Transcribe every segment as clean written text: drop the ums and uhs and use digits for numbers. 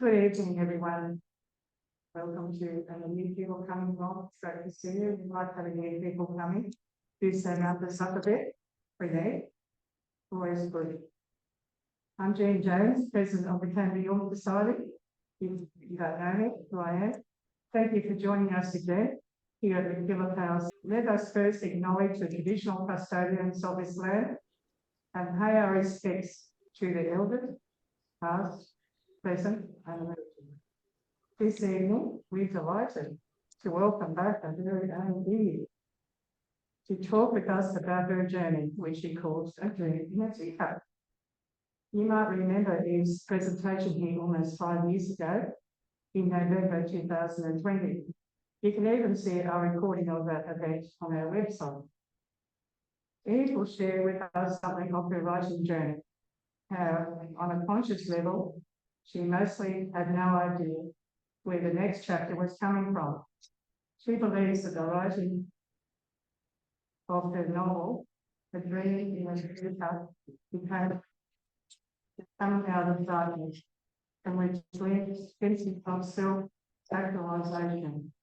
Good evening, everyone. Welcome to new people coming along. It's great to see you. We like having new people coming. Do stand up this up a bit for you. Always good. I'm Jean Jones, President of the Canberra Jung Soc. You don't know me, who I am. Thank you for joining us again here at the Teacup House. Let us first acknowledge the traditional custodians of this land and pay our respects to the elders, past, present, and emerging. This evening, we're delighted to welcome back a very own Eve to talk with us about her journey, which she calls a journey in a teacup. You might remember Eve's presentation here almost 5 years ago in November 2020. You can even see our recording of that event on our website. Eve will share with us something of her writing journey, how on a conscious level, she mostly had no idea where the next chapter was coming from. She believes that the writing of her novel, The Dream in a Teacup, became coming out of darkness, and which leads of self-actualization.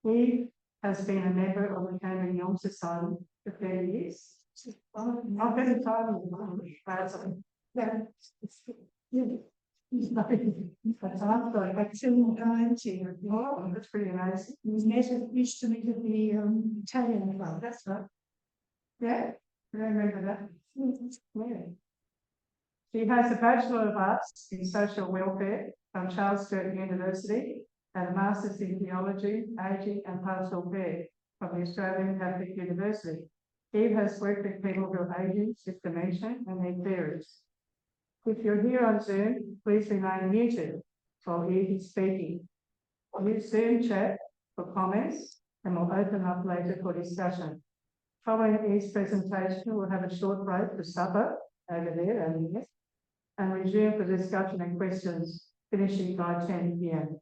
Eve has been a member of the Canberra Jung Soc for 30 years. I've been a time that's pretty amazing. Used to live at the Italian club. That's right. Yeah, I remember that. Yeah. She has a Bachelor of Arts in Social Welfare from Charles Sturt University and a Master's in Theology, Aging and Pastoral Care from the Australian Catholic University. Eve has worked with people who are aging, with dementia and their carers. If you're here on Zoom, please remain muted while Eve is speaking. Use Zoom chat for comments and we'll open up later for discussion. Following Eve's presentation, we'll have a short break for supper over there and resume for discussion and questions, finishing by 10 p.m.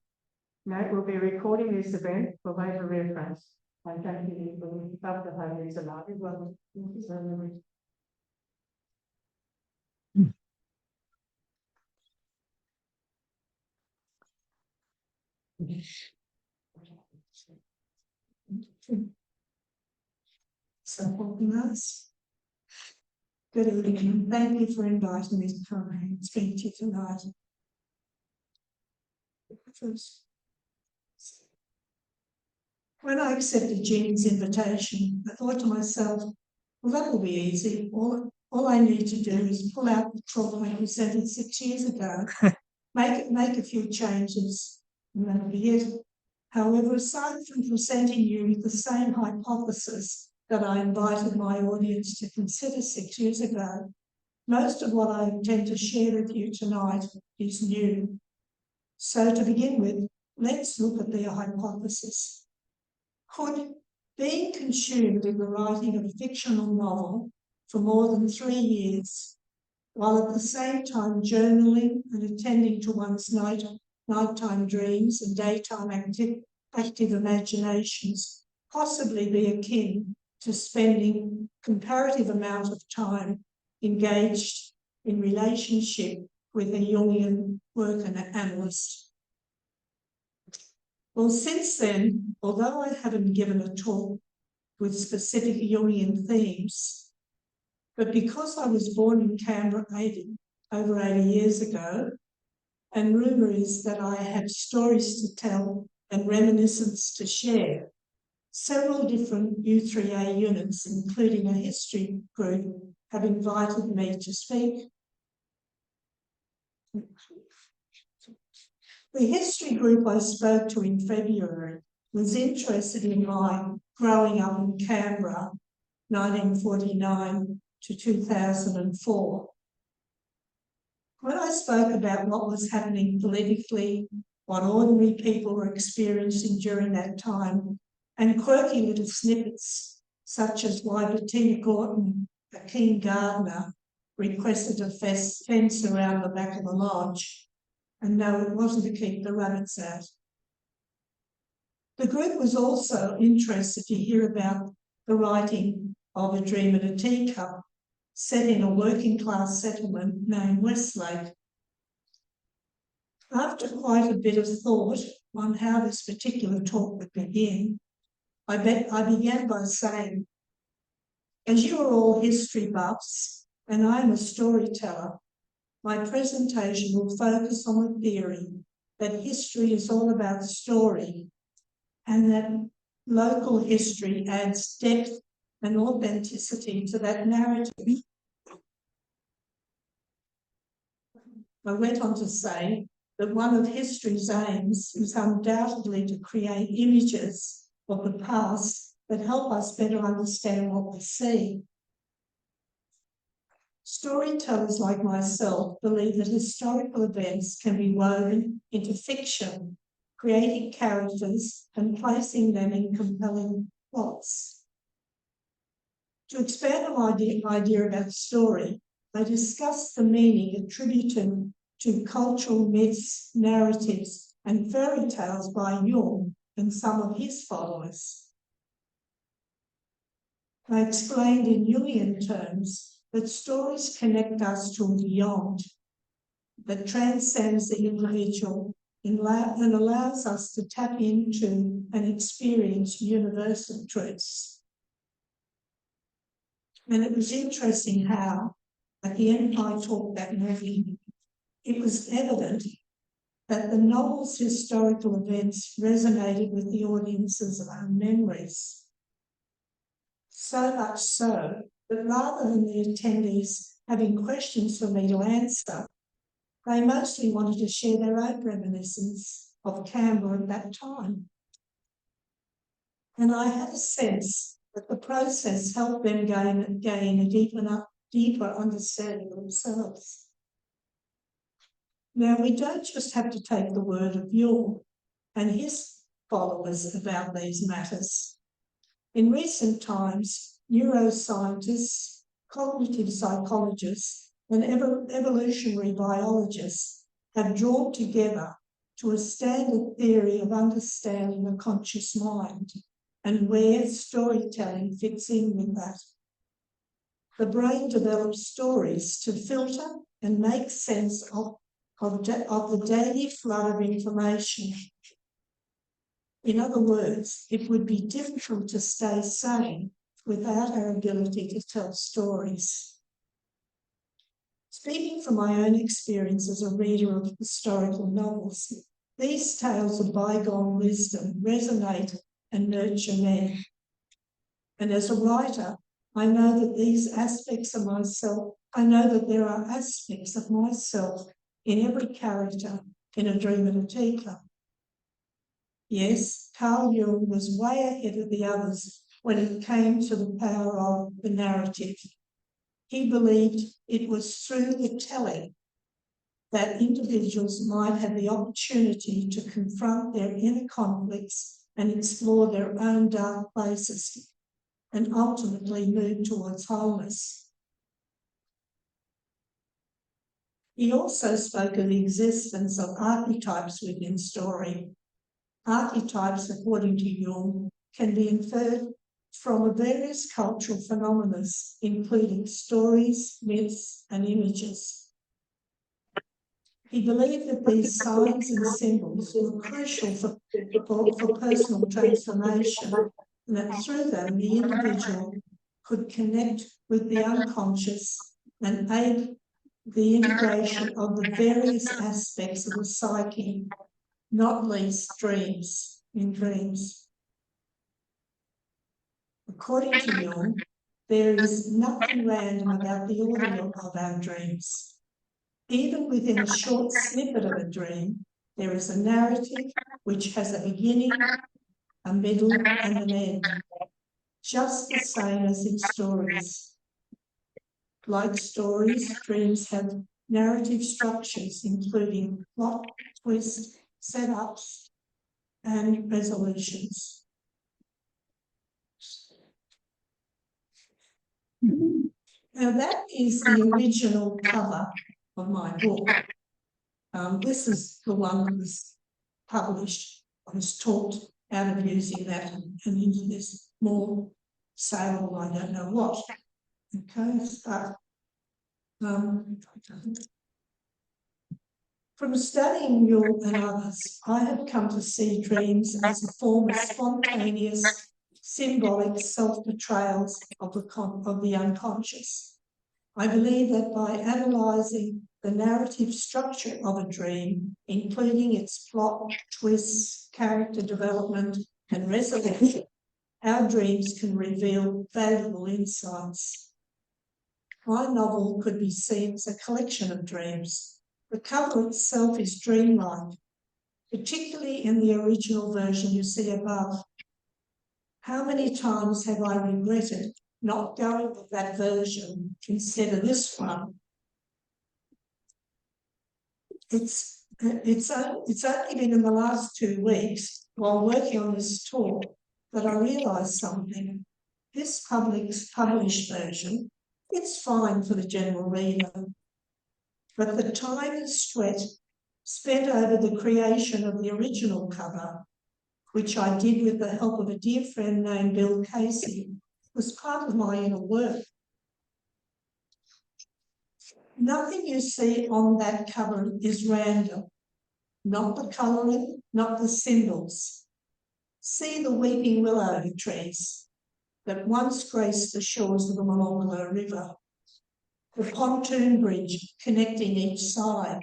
Note, we'll be recording this event for later reference. I thank you for the having you tonight. Well, thank you so much. Good evening. Thank you for inviting me to come and speak to you tonight. When I accepted Jean's invitation, I thought to myself, well, that will be easy. All I need to do is pull out the talk I presented 6 years ago, make a few changes, and that'll be it. However, aside from presenting you with the same hypothesis that I invited my audience to consider 6 years ago, most of what I intend to share with you tonight is new. So to begin with, let's look at their hypothesis. Could being consumed in the writing of a fictional novel for more than 3 years, while at the same time journaling and attending to one's nighttime dreams and daytime active imaginations, possibly be akin to spending comparative amount of time engaged in relationship with a Jungian work analyst? Well, since then, although I haven't given a talk with specific Jungian themes, but because I was born in Canberra over 80 years ago, and rumour is that I have stories to tell and reminiscence to share, several different U3A units, including a history group, have invited me to speak. The history group I spoke to in February was interested in my growing up in Canberra, 1949 to 2004. When I spoke about what was happening politically, what ordinary people were experiencing during that time, and quirky little snippets, such as why Bettina Gorton, akin gardener, requested a fence around the back of the lodge, and no, it wasn't to keep the rabbits out. The group was also interested to hear about the writing of A Dream in a Teacup, set in a working class settlement named Westlake. After quite a bit of thought on how this particular talk would begin, I began by saying, as you are all history buffs and I'm a storyteller, my presentation will focus on the theory that history is all about story and that local history adds depth and authenticity to that narrative. I went on to say that one of history's aims is undoubtedly to create images of the past that help us better understand what we see. Storytellers like myself believe that historical events can be woven into fiction, creating characters and placing them in compelling plots. To expand on my idea about story, I discussed the meaning attributed to cultural myths, narratives, and fairy tales by Jung and some of his followers. I explained in Jungian terms that stories connect us to a beyond that transcends the individual and allows us to tap into and experience universal truths. And it was interesting how, at the end of my talk that morning, it was evident that the novel's historical events resonated with the audience's own memories. So much so that rather than the attendees having questions for me to answer, they mostly wanted to share their own reminiscence of Canberra at that time. And I had a sense that the process helped them gain a deeper understanding of themselves. Now, we don't just have to take the word of Jung and his followers about these matters. In recent times, neuroscientists, cognitive psychologists, and evolutionary biologists have drawn together to a standard theory of understanding the conscious mind and where storytelling fits in with that. The brain develops stories to filter and make sense of the daily flood of information. In other words, it would be difficult to stay sane without our ability to tell stories. Speaking from my own experience as a reader of historical novels, these tales of bygone wisdom resonate and nurture me. And as a writer, I know that there are aspects of myself in every character in A Dream in a Teacup. Yes, Carl Jung was way ahead of the others when it came to the power of the narrative. He believed it was through the telling that individuals might have the opportunity to confront their inner conflicts and explore their own dark places and ultimately move towards wholeness. He also spoke of the existence of archetypes within story. Archetypes, according to Jung, can be inferred from various cultural phenomena, including stories, myths, and images. He believed that these signs and symbols were crucial for personal transformation, and that through them the individual could connect with the unconscious and aid the integration of the various aspects of the psyche, not least dreams. According to Jung, there is nothing random about the order of our dreams. Even within a short snippet of a dream, there is a narrative which has a beginning, a middle, and an end, just the same as in stories. Like stories, dreams have narrative structures, including plot, twist, setups, and resolutions. Now that is the original cover of my book. This is the one that was published. I was talked out of using that and into this more saleable, I don't know what. Okay, but From studying Jung and others, I have come to see dreams as a form of spontaneous, symbolic self-betrayals of the unconscious. I believe that by analysing the narrative structure of a dream, including its plot, twists, character development, and resolution, our dreams can reveal valuable insights. My novel could be seen as a collection of dreams. The cover itself is dreamlike, particularly in the original version you see above. How many times have I regretted not going with that version instead of this one? It's only been in the last 2 weeks while working on this talk that I realised something. This published version, it's fine for the general reader, but the time and sweat spent over the creation of the original cover, which I did with the help of a dear friend named Bill Casey, was part of my inner work. Nothing you see on that cover is random, not the colouring, not the symbols. See the weeping willow trees that once graced the shores of the Molonglo River, the pontoon bridge connecting each side,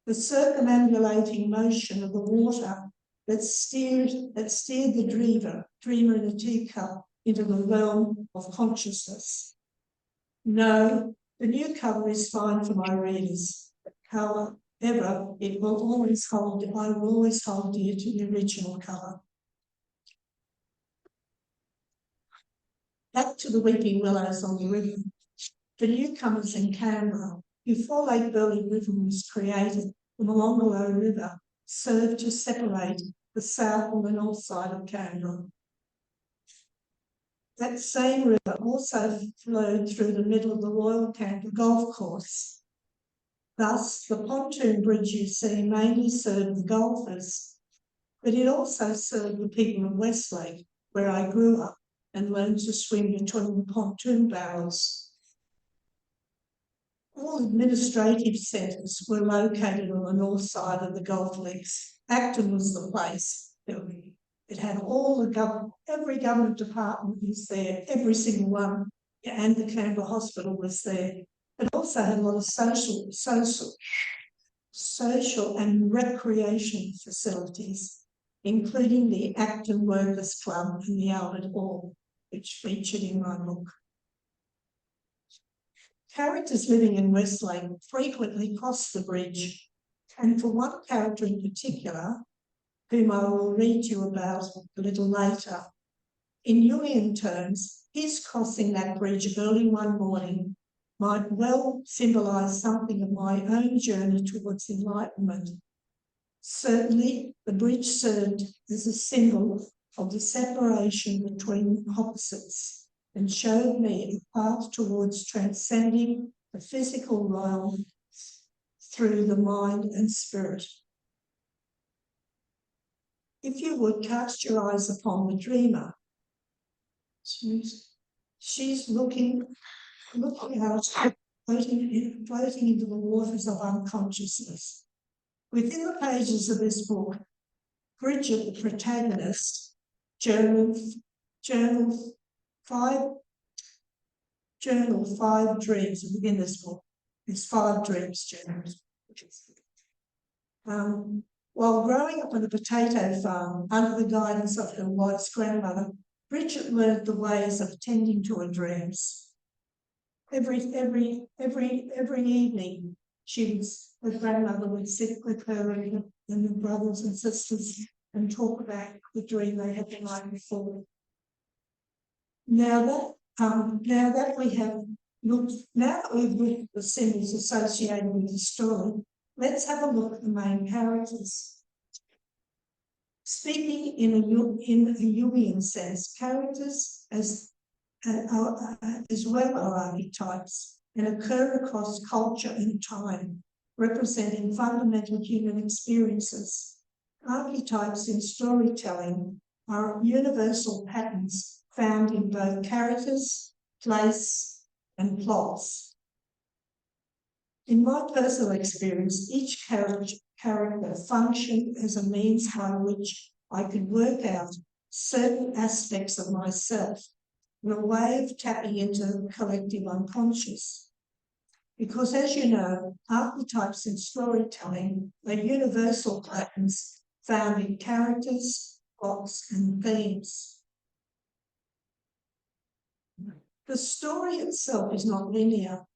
the circumambulating motion of the water that steered the dreamer in a teacup into the realm of consciousness. No, the new cover is fine for my readers. However, I will always hold dear to the original cover. Back to the weeping willows on the river. The newcomers in Canberra, before Lake Burley River was created, the Molonglo River served to separate the south and the north side of Canberra. That same river also flowed through the middle of the Royal Canberra Golf Course. Thus, the pontoon bridge you see mainly served the golfers, but it also served the people of Westlake, where I grew up and learned to swim between the pontoon barrels. All administrative centres were located on the north side of the golf links. Acton was the place. It had all the every government department was there, every single one, and the Canberra Hospital was there. It also had a lot of social and recreation facilities, including the Acton Workers Club and the Albert Hall, which featured in my book. Characters living in Westlake frequently cross the bridge, and for one character in particular, whom I will read you about a little later, in Jungian terms, his crossing that bridge early one morning might well symbolise something of my own journey towards enlightenment. Certainly, the bridge served as a symbol of the separation between opposites and showed me a path towards transcending the physical realm through the mind and spirit. If you would cast your eyes upon the dreamer, she's looking out, floating into the waters of unconsciousness. Within the pages of this book, Bridget, the protagonist, journals 5 dreams within this book. There's 5 dreams journals. While growing up on a potato farm under the guidance of her wife's grandmother, Bridget learned the ways of attending to her dreams. Every evening, her grandmother would sit with her and the brothers and sisters and talk about the dream they had the night before. Now that we've looked at the symbols associated with the story, let's have a look at the main characters. Speaking in a Jungian sense, characters as well are archetypes and occur across culture and time, representing fundamental human experiences. Archetypes in storytelling are universal patterns found in both characters, place, and plots. In my personal experience, each character functioned as a means by which I could work out certain aspects of myself in a way of tapping into the collective unconscious. Because, as you know, archetypes in storytelling are universal patterns found in characters, plots, and themes. The story itself is not linear,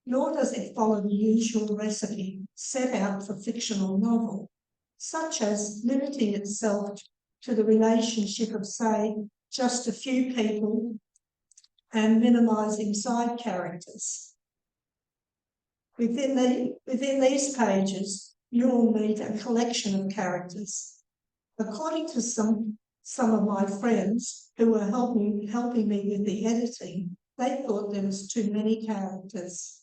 nor does it follow the usual recipe set out for fictional novel, such as limiting itself to the relationship of, say, just a few people and minimising side characters. Within these pages, you will meet a collection of characters. According to some of my friends who were helping me with the editing, they thought there was too many characters.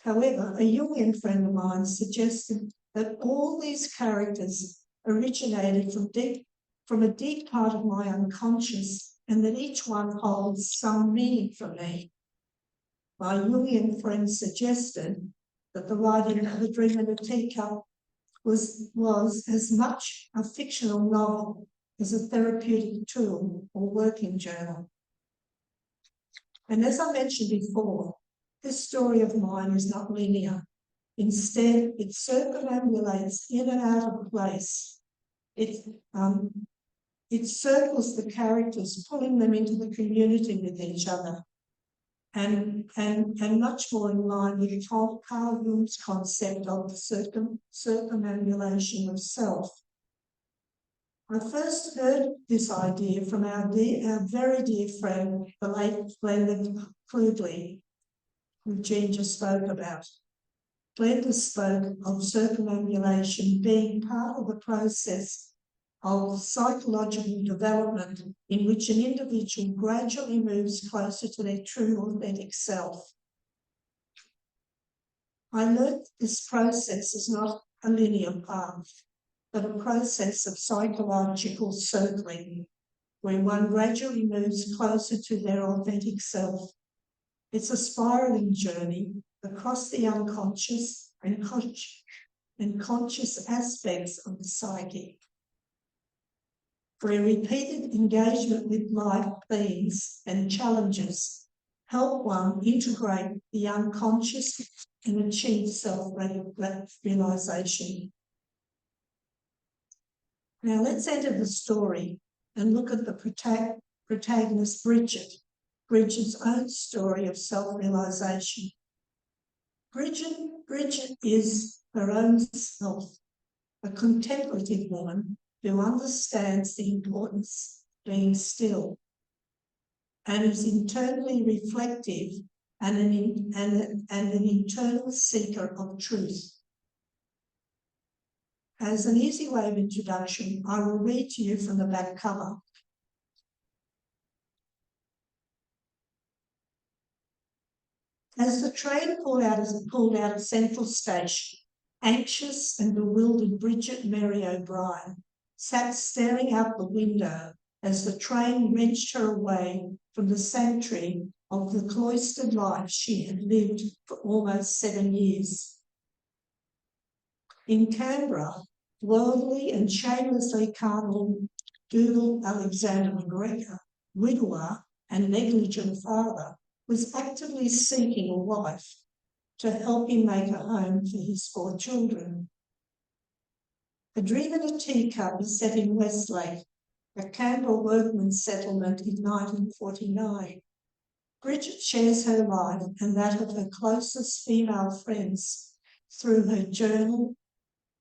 However, a Jungian friend of mine suggested that all these characters originated from a deep part of my unconscious, and that each one holds some meaning for me. My Jungian friend suggested that the writing of A Dream in a Teacup was as much a fictional novel as a therapeutic tool or working journal. And as I mentioned before, this story of mine is not linear. Instead, it circumambulates in and out of place. It circles the characters, pulling them into the community with each other, and much more in line with Carl Jung's concept of the circumambulation of self. I first heard this idea from our very dear friend, the late Glenda Crudley, who Jean just spoke about. Glenda spoke of circumambulation being part of the process of psychological development in which an individual gradually moves closer to their true authentic self. I learned this process is not a linear path, but a process of psychological circling, where one gradually moves closer to their authentic self. It's a spiraling journey across the unconscious and conscious aspects of the psyche, where repeated engagement with life themes and challenges help one integrate the unconscious and achieve self-realisation. Now let's enter the story and look at the protagonist, Bridget's own story of self-realisation. Bridget is her own self, a contemplative woman who understands the importance of being still and is internally reflective and an internal seeker of truth. As an easy way of introduction, I will read to you from the back cover. As the train pulled out of Central Station, anxious and bewildered Bridget Mary O'Brien sat staring out the window as the train wrenched her away from the sanctuary of the cloistered life she had lived for almost 7 years. In Canberra, worldly and shamelessly carnal Dougal Alexander McGregor, widower and negligent father, was actively seeking a wife to help him make a home for his 4 children. A Dream in a Teacup is set in Westlake, a Canberra workman's settlement in 1949. Bridget shares her life and that of her closest female friends through her journal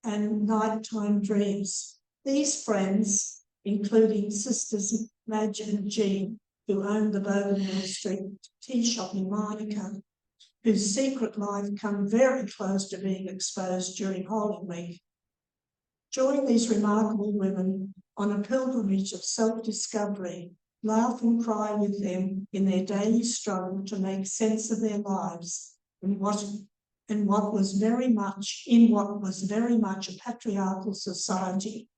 and nighttime dreams. These friends, including sisters Madge and Jean, who owned the Bougainville Street tea shop in Monica, whose secret life come very close to being exposed during Holy Week. Join these remarkable women on a pilgrimage of self-discovery, laugh and cry with them in their daily struggle to make sense of their lives in what was very much a patriarchal society.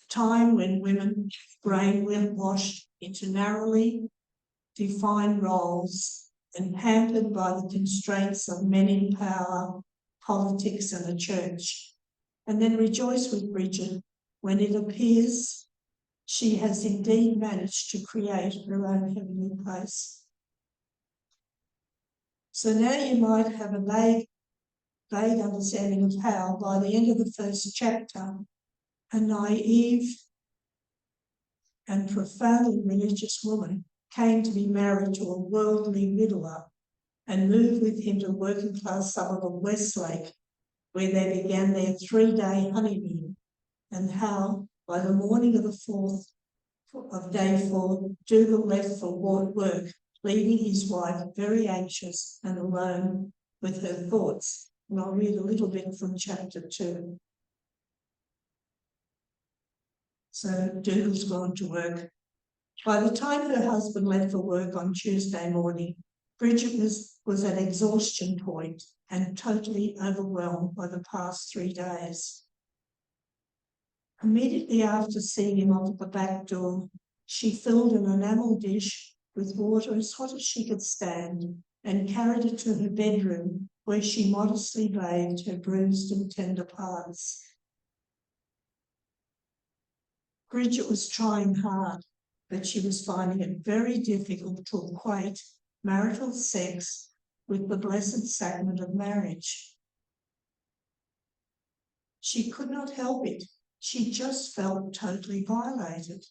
Time when women brainwashed into narrowly defined roles and hampered by the constraints of men in power, politics and the church. And then rejoice with Bridget when it appears she has indeed managed to create her own heavenly place. So now you might have a vague understanding of how, by the end of the first chapter, a naive and profoundly religious woman came to be married to a worldly widower and moved with him to the working class suburb of Westlake, where they began their 3-day honeymoon, and how, by the morning of day 4, Dougal left for work, leaving his wife very anxious and alone with her thoughts. And I'll read a little bit from chapter 2. So Dougal's gone to work. By the time her husband left for work on Tuesday morning, Bridget was at exhaustion point and totally overwhelmed by the past 3 days. Immediately after seeing him off at the back door, she filled an enamel dish with water as hot as she could stand and carried it to her bedroom, where she modestly bathed her bruised and tender parts. Bridget was trying hard, but she was finding it very difficult to equate marital sex with the blessed sacrament of marriage. She could not help it. She just felt totally violated.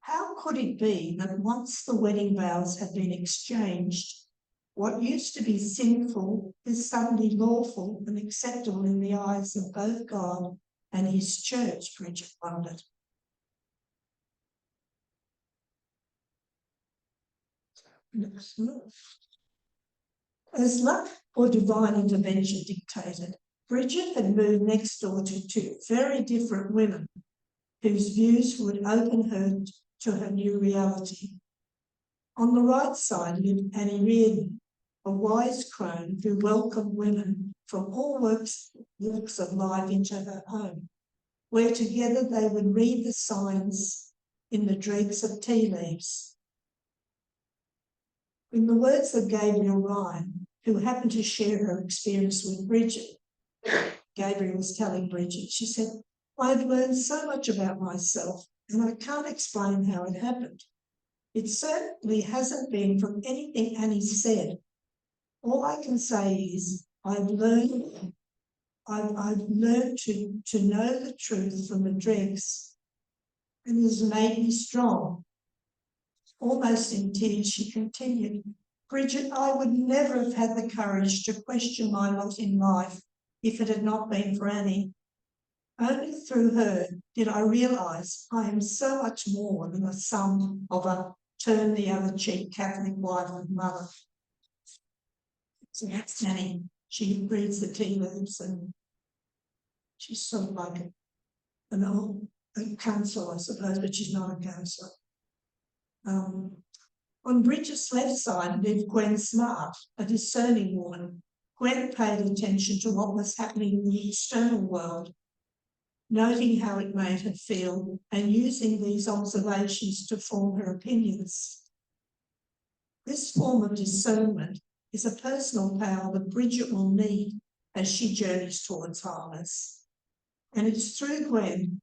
How could it be that once the wedding vows had been exchanged, what used to be sinful is suddenly lawful and acceptable in the eyes of both God and his church, Bridget wondered. As luck or divine intervention dictated, Bridget had moved next door to 2 very different women whose views would open her to her new reality. On the right side lived Annie Reardon, a wise crone who welcomed women from all walks of life into her home, where together they would read the signs in the dregs of tea leaves. In the words of Gabriel Ryan, who happened to share her experience with Bridget, Gabriel was telling Bridget, she said, "I've learned so much about myself and I can't explain how it happened. It certainly hasn't been from anything Annie said. All I can say is I've learned to know the truth from the dregs, and it has made me strong." Almost in tears, she continued, "Bridget, I would never have had the courage to question my lot in life if it had not been for Annie. Only through her did I realise I am so much more than the sum of a turn the other cheek Catholic wife and mother." So that's Annie. She reads the tea leaves and she's sort of like a counsellor, I suppose, but she's not a counsellor. On Bridget's left side lived Gwen Smart, a discerning woman. Gwen paid attention to what was happening in the external world, noting how it made her feel and using these observations to form her opinions. This form of discernment is a personal power that Bridget will need as she journeys towards wholeness. And it's through Gwen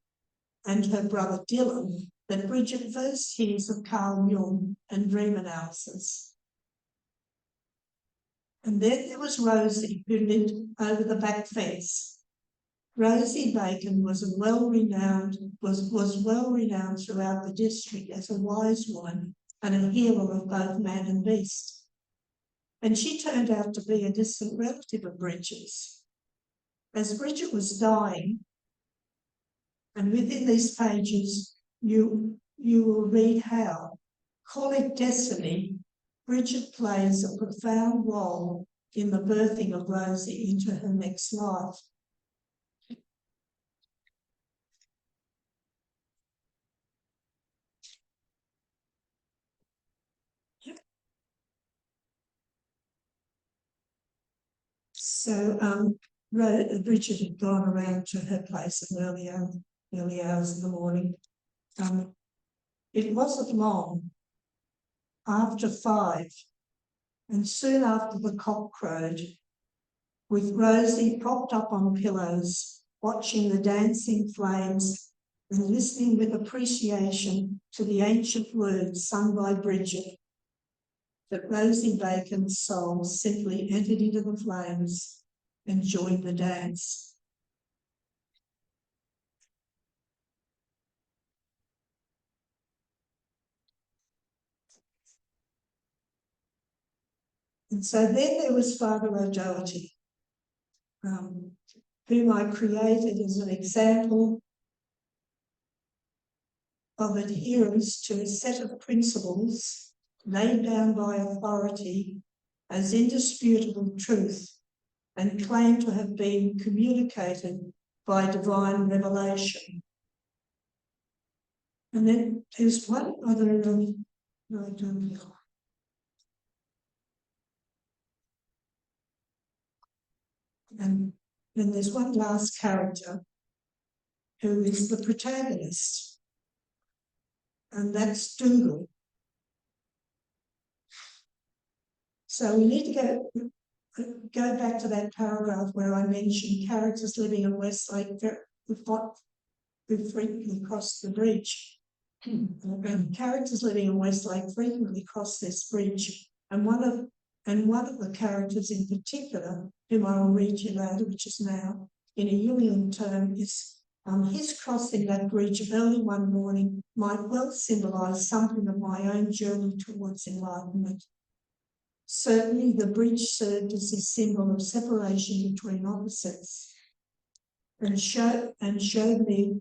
and her brother Dylan that Bridget first hears of Carl Jung and dream analysis. And then there was Rosie, who lived over the back fence. Rosie Bacon was well renowned throughout the district as a wise woman and a healer of both man and beast. And she turned out to be a distant relative of Bridget's. As Bridget was dying, and within these pages, you will read how, call it destiny, Bridget plays a profound role in the birthing of Rosie into her next life. So Bridget had gone around to her place at early hours in the morning. It wasn't long after 5 And soon after the cock crowed, with Rosie propped up on pillows, watching the dancing flames and listening with appreciation to the ancient words sung by Bridget, that Rosie Bacon's soul simply entered into the flames and joined the dance. And so then there was Father O'Doherty, whom I created as an example of adherence to a set of principles laid down by authority as indisputable truth and claimed to have been communicated by divine revelation. And then there's one other, and then there's one last character who is the protagonist, and that's Dougal. So we need to go back to that paragraph where I mentioned characters living in Westlake who frequently cross the bridge. Characters living in Westlake frequently cross this bridge, and one of the characters in particular, whom I will read you later, which is now in a Jungian term, is his crossing that bridge early one morning might well symbolise something of my own journey towards enlightenment. Certainly, the bridge served as a symbol of separation between opposites, and showed me the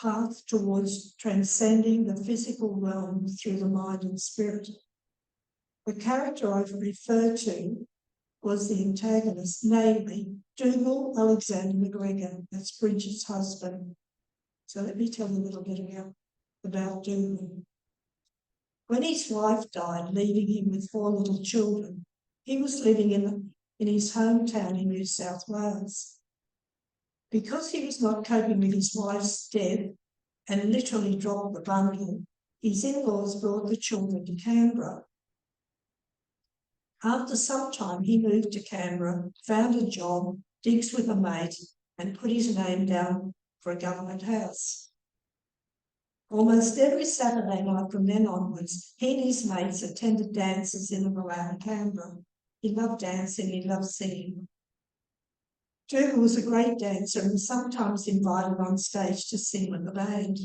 path towards transcending the physical realm through the mind and spirit. The character I've referred to was the antagonist, namely Dougal Alexander McGregor, that's Bridget's husband. So let me tell you a little bit about Dougal. When his wife died, leaving him with 4 little children, he was living in his hometown in New South Wales. Because he was not coping with his wife's death and literally dropped the bundle, his in-laws brought the children to Canberra. After some time, he moved to Canberra, found a job, digs with a mate, and put his name down for a government house. Almost every Saturday night from then onwards, he and his mates attended dances in and around Canberra. He loved dancing, he loved singing. Dougal was a great dancer and was sometimes invited on stage to sing with the band.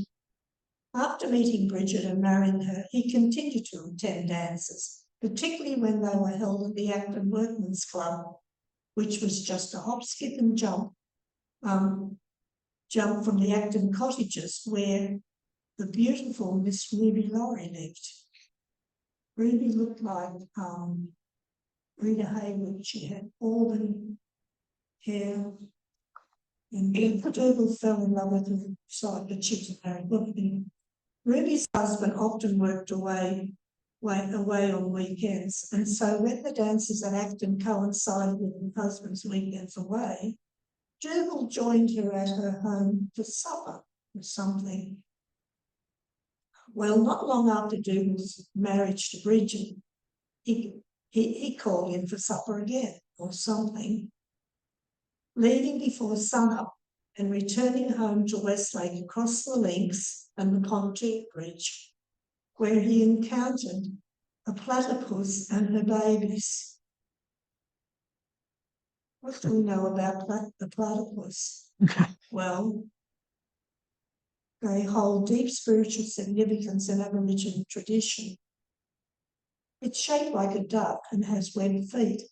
After meeting Bridget and marrying her, he continued to attend dances, particularly when they were held at the Akin Workmen's Club, which was just a hop, skip and jump from the Acton cottages where the beautiful Miss Ruby Laurie lived. Ruby looked like Rita Haywood. She had auburn hair, and Dougal fell in love with her, but she was married. Ruby's husband often worked away on weekends, and so when the dances at Acton coincided with her husband's weekends away, Dougal joined her at her home for supper or something. Well, not long after Dougal's marriage to Bridget, he called in for supper again or something, leaving before sunup and returning home to Westlake across the links and the pontoon bridge, where he encountered a platypus and her babies. What do we know about the platypus? Well, they hold deep spiritual significance in Aboriginal tradition. It's shaped like a duck and has webbed feet.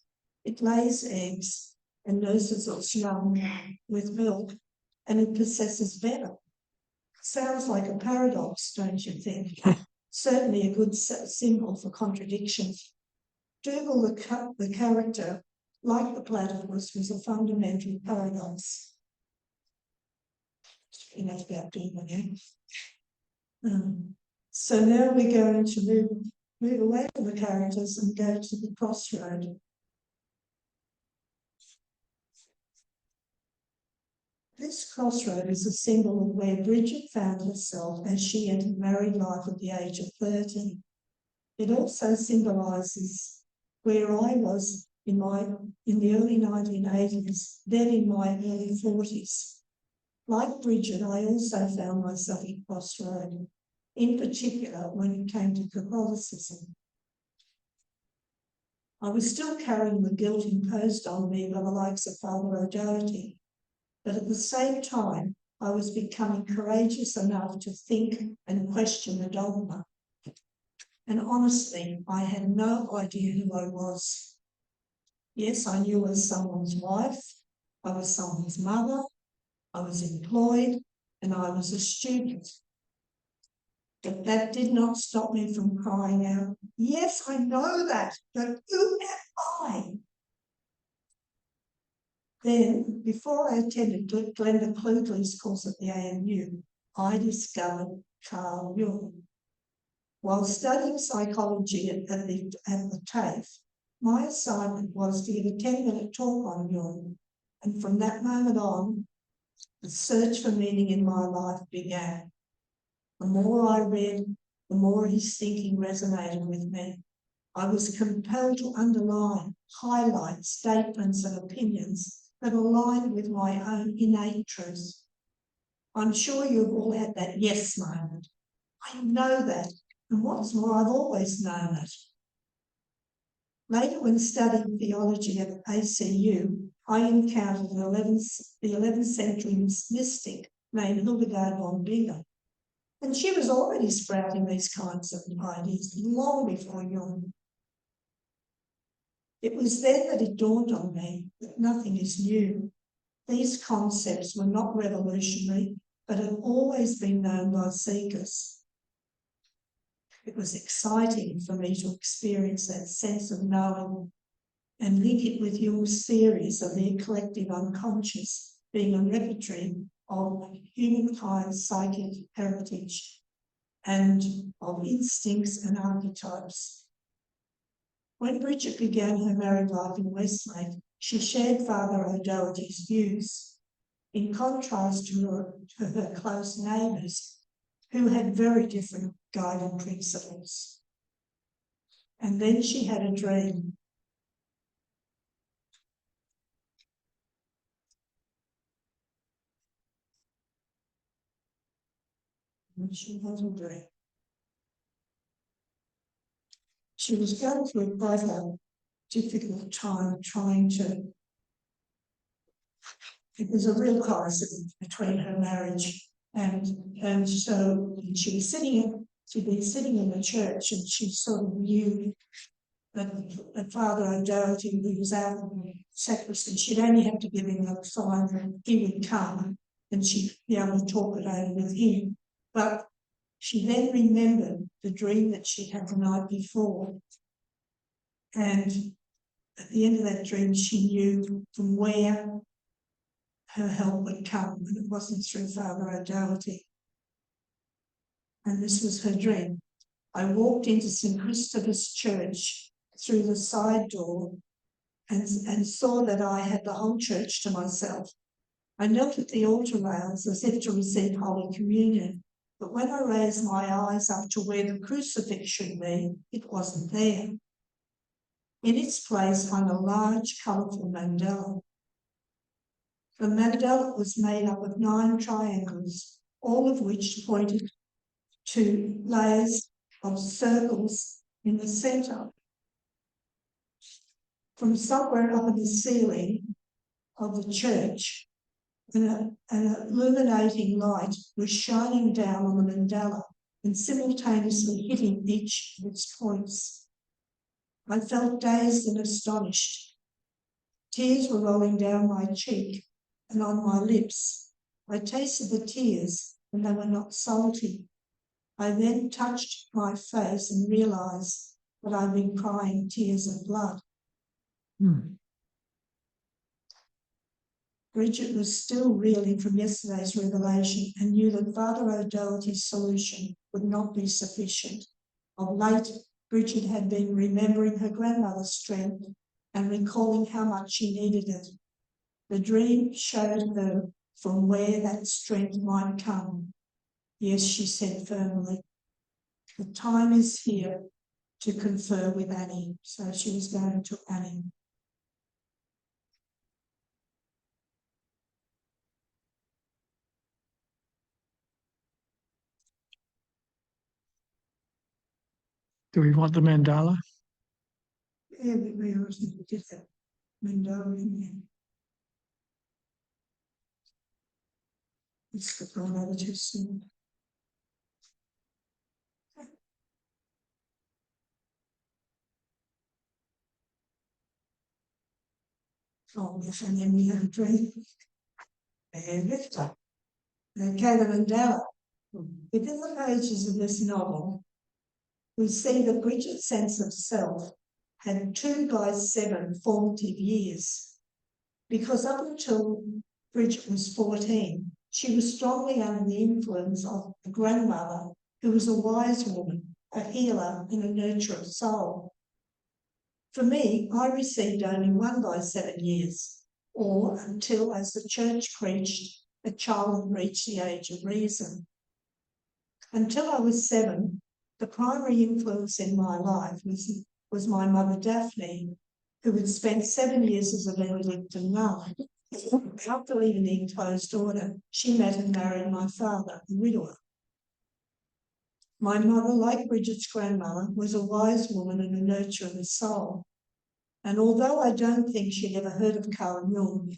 It lays eggs and nurses its young with milk, and it possesses venom. Sounds like a paradox, don't you think? Certainly a good symbol for contradiction. Dougal, the character, like the platypus, was a fundamental paradox. Enough about Dougal, yeah? So now we're going to move away from the characters and go to the crossroad. This crossroad is a symbol of where Bridget found herself as she entered married life at the age of 30. It also symbolises where I was in the early 1980s, then in my early 40s. Like Bridget, I also found myself at crossroad, in particular when it came to Catholicism. I was still carrying the guilt imposed on me by the likes of Father O'Doherty, but at the same time, I was becoming courageous enough to think and question the dogma. And honestly, I had no idea who I was. Yes, I knew I was someone's wife, I was someone's mother, I was employed, and I was a student. But that did not stop me from crying out, yes, I know that, but who am I? Then, before I attended Glenda Klugel's course at the ANU, I discovered Carl Jung. While studying psychology at the TAFE, my assignment was to give a 10-minute talk on Jung, and from that moment on, the search for meaning in my life began. The more I read, the more his thinking resonated with me. I was compelled to underline, highlight statements and opinions that aligned with my own innate truth. I'm sure you've all had that yes moment. I know that, and what's more, I've always known it. Later, when studying theology at ACU, I encountered the 11th century mystic named Hildegard von Bingen, and she was already sprouting these kinds of ideas long before Jung. It was then that it dawned on me that nothing is new. These concepts were not revolutionary, but had always been known by seekers. It was exciting for me to experience that sense of knowing and link it with Jung's theories of the collective unconscious being a repertory of humankind's psychic heritage and of instincts and archetypes. When Bridget began her married life in Westlake, she shared Father O'Doherty's views, in contrast to her close neighbours, who had very different guiding principles. And then she had a dream. And she had a dream. She was going through quite a difficult time trying to. It was a real crisis between her marriage and so she'd been sitting in the church and she sort of knew that Father O'Doherty, who was out in the sacristy, she'd only have to give him a sign that he would come and she'd be able to talk it over with him. But she then remembered the dream that she had the night before. And at the end of that dream, she knew from where her help would come, and it wasn't through Father O'Doherty. And this was her dream. I walked into St. Christopher's Church through the side door and saw that I had the whole church to myself. I knelt at the altar rails as if to receive Holy Communion, but when I raised my eyes up to where the crucifix should be, it wasn't there. In its place hung a large, colourful mandala. The mandala was made up of 9 triangles, all of which pointed to layers of circles in the centre. From somewhere up in the ceiling of the church, an illuminating light was shining down on the mandala and simultaneously hitting each of its points. I felt dazed and astonished. Tears were rolling down my cheek and on my lips. I tasted the tears and they were not salty. I then touched my face and realised that I'd been crying tears of blood. Bridget was still reeling from yesterday's revelation and knew that Father O'Doherty's solution would not be sufficient. Of late, Bridget had been remembering her grandmother's strength and recalling how much she needed it. The dream showed her from where that strength might come. Yes, she said firmly, the time is here to confer with Annie. So she was going to Annie. Do we want the mandala? Yeah, we always did that. Mandala in there. It's the chronology soon. Oh, yes, and then we had a drink. And lift up. Okay, the mandala. Within the pages of this novel, we see that Bridget's sense of self had 2 by 7 formative years, because up until Bridget was 14, she was strongly under the influence of a grandmother who was a wise woman, a healer and a nurturer of soul. For me, I received only 1 by 7 years, or until, as the church preached, a child had reached the age of reason. Until I was 7, the primary influence in my life was my mother Daphne, who had spent 7 years as a Benedictine nun. After leaving the enclosed order, she met and married my father, a widower. My mother, like Bridget's grandmother, was a wise woman and a nurturer of the soul. And although I don't think she'd ever heard of Carl Jung,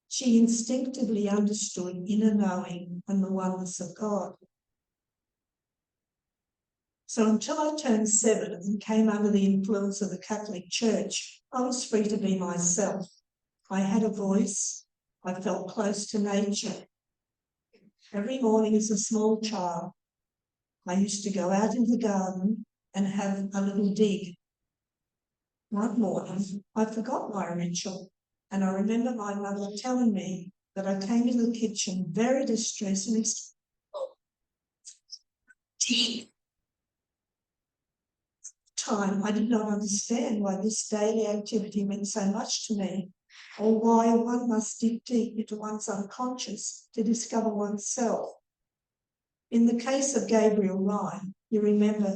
she instinctively understood inner knowing and the oneness of God. So until I turned 7 and came under the influence of the Catholic Church, I was free to be myself. I had a voice. I felt close to nature. Every morning as a small child, I used to go out into the garden and have a little dig. One morning, I forgot my ritual, and I remember my mother telling me that I came into the kitchen very distressed and time, I did not understand why this daily activity meant so much to me, or why one must dig deep into one's unconscious to discover oneself. In the case of Gabriel Ryan, you remember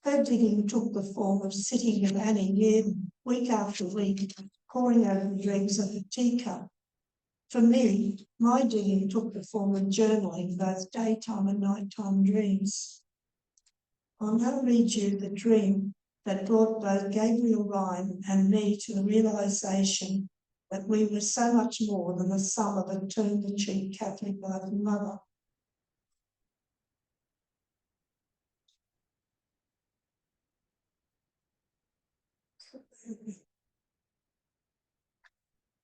her digging took the form of sitting with Annie Yeardon week after week, poring over the dregs of her teacup. For me, my digging took the form of journaling both daytime and nighttime dreams. I'll now read you the dream that brought both Gabriel Ryan and me to the realisation that we were so much more than the sum of a turned-the-cheek Catholic wife and mother.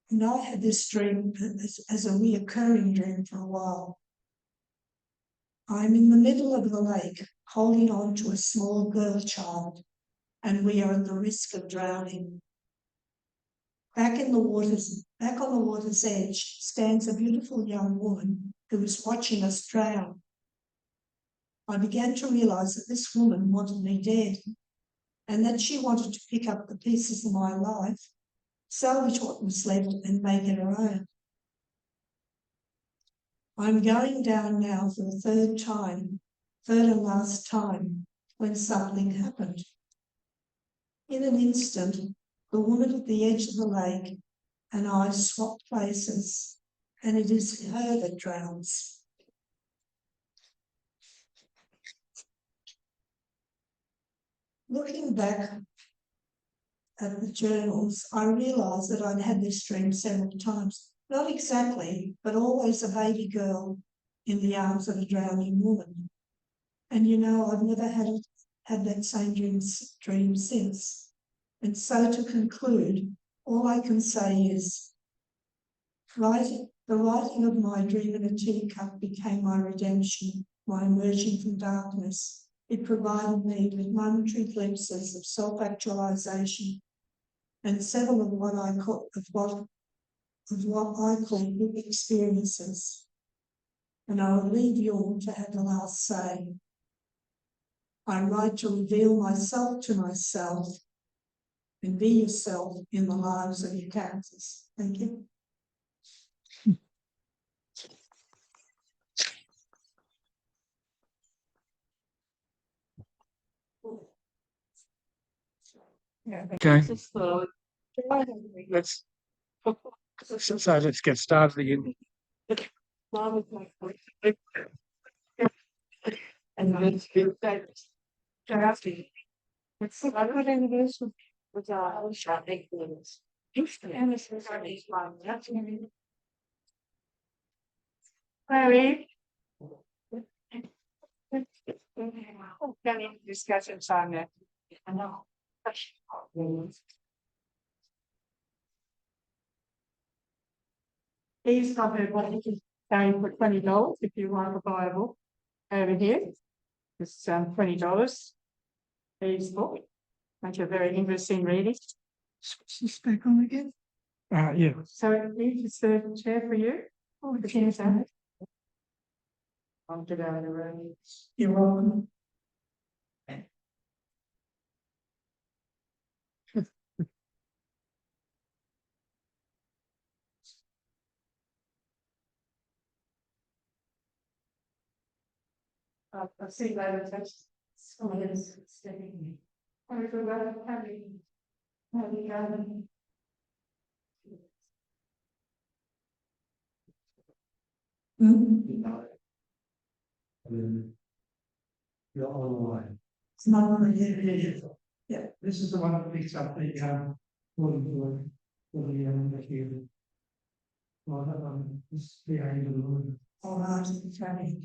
And I had this dream as a reoccurring dream for a while. I'm in the middle of the lake, holding on to a small girl child, and we are at the risk of drowning. Back on the water's edge stands a beautiful young woman who is watching us drown. I began to realise that this woman wanted me dead, and that she wanted to pick up the pieces of my life, salvage what was left and make it her own. I'm going down now for the third and last time, when something happened. In an instant, the woman at the edge of the lake and I swapped places, and it is her that drowns. Looking back at the journals, I realised that I'd had this dream several times. Not exactly, but always a baby girl in the arms of a drowning woman. And you know, I've never had that same dream since. And so to conclude, all I can say is the writing of my dream in a teacup became my redemption, my emerging from darkness. It provided me with momentary glimpses of self-actualization and several of what I call good experiences. And I will leave you all to have the last say. I write to reveal myself to myself and be yourself in the lives of your characters. Thank you. Okay. Let's, so let's get started again. And let's do that. Drafting. It's I put in this with shopping things. And this is our next one. That's me. Larry. Any discussions on that? I know. Please come here, what you can carry for $20 if you want a Bible over here. It's $20. Please book. Make a very interesting reading. Switch this back on again. Yeah. So it's the chair for you. Oh, the chair's out. I'll get out of the room. You're welcome. I'll see you later. Someone is stepping. I forgot having. You're online. It's not on here. Yeah, this is the one that picks up the for the here. Well, this is the angle. All right, okay.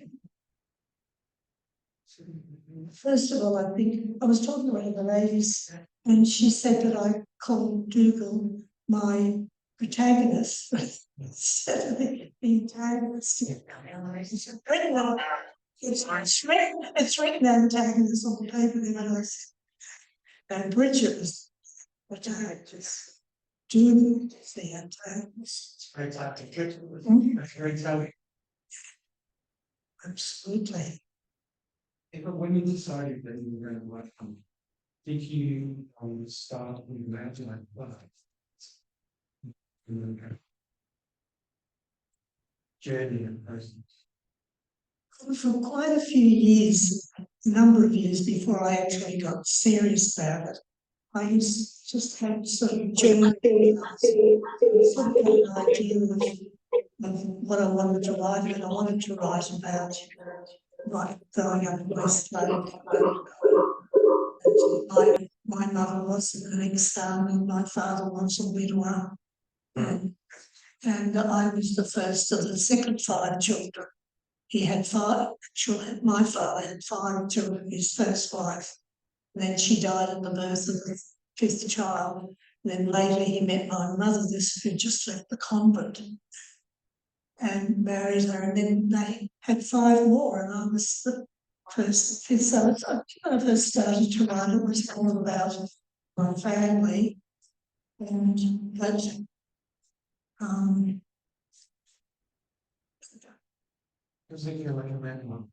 First of all, I think I was talking to one of the ladies, and she said that I called Dougal my protagonist instead of the antagonist. It's written antagonist on the paper, then I said, and Bridget was protagonist. Dougal is the antagonist. Very tactical. Mhm. Very telling. Absolutely. But when you decided that you were going to work on, did you start with imagine journey and process? For quite a few years, a number of years before I actually got serious about it, I used to just have sort of general sort of an idea of what I wanted to write, and I wanted to write about growing up in West Lake. My mother was an ex-son and my father was a widower. And I was the first of the second 5 children. He had 5 children. My father had 5 children, his first wife. And then she died at the birth of the 5th child. And then later he met my mother, who just left the convent, and married her. And then they had 5 more, and I was the first, 5th. So when I first started to write, it was all about my family. But Was it like a memoir?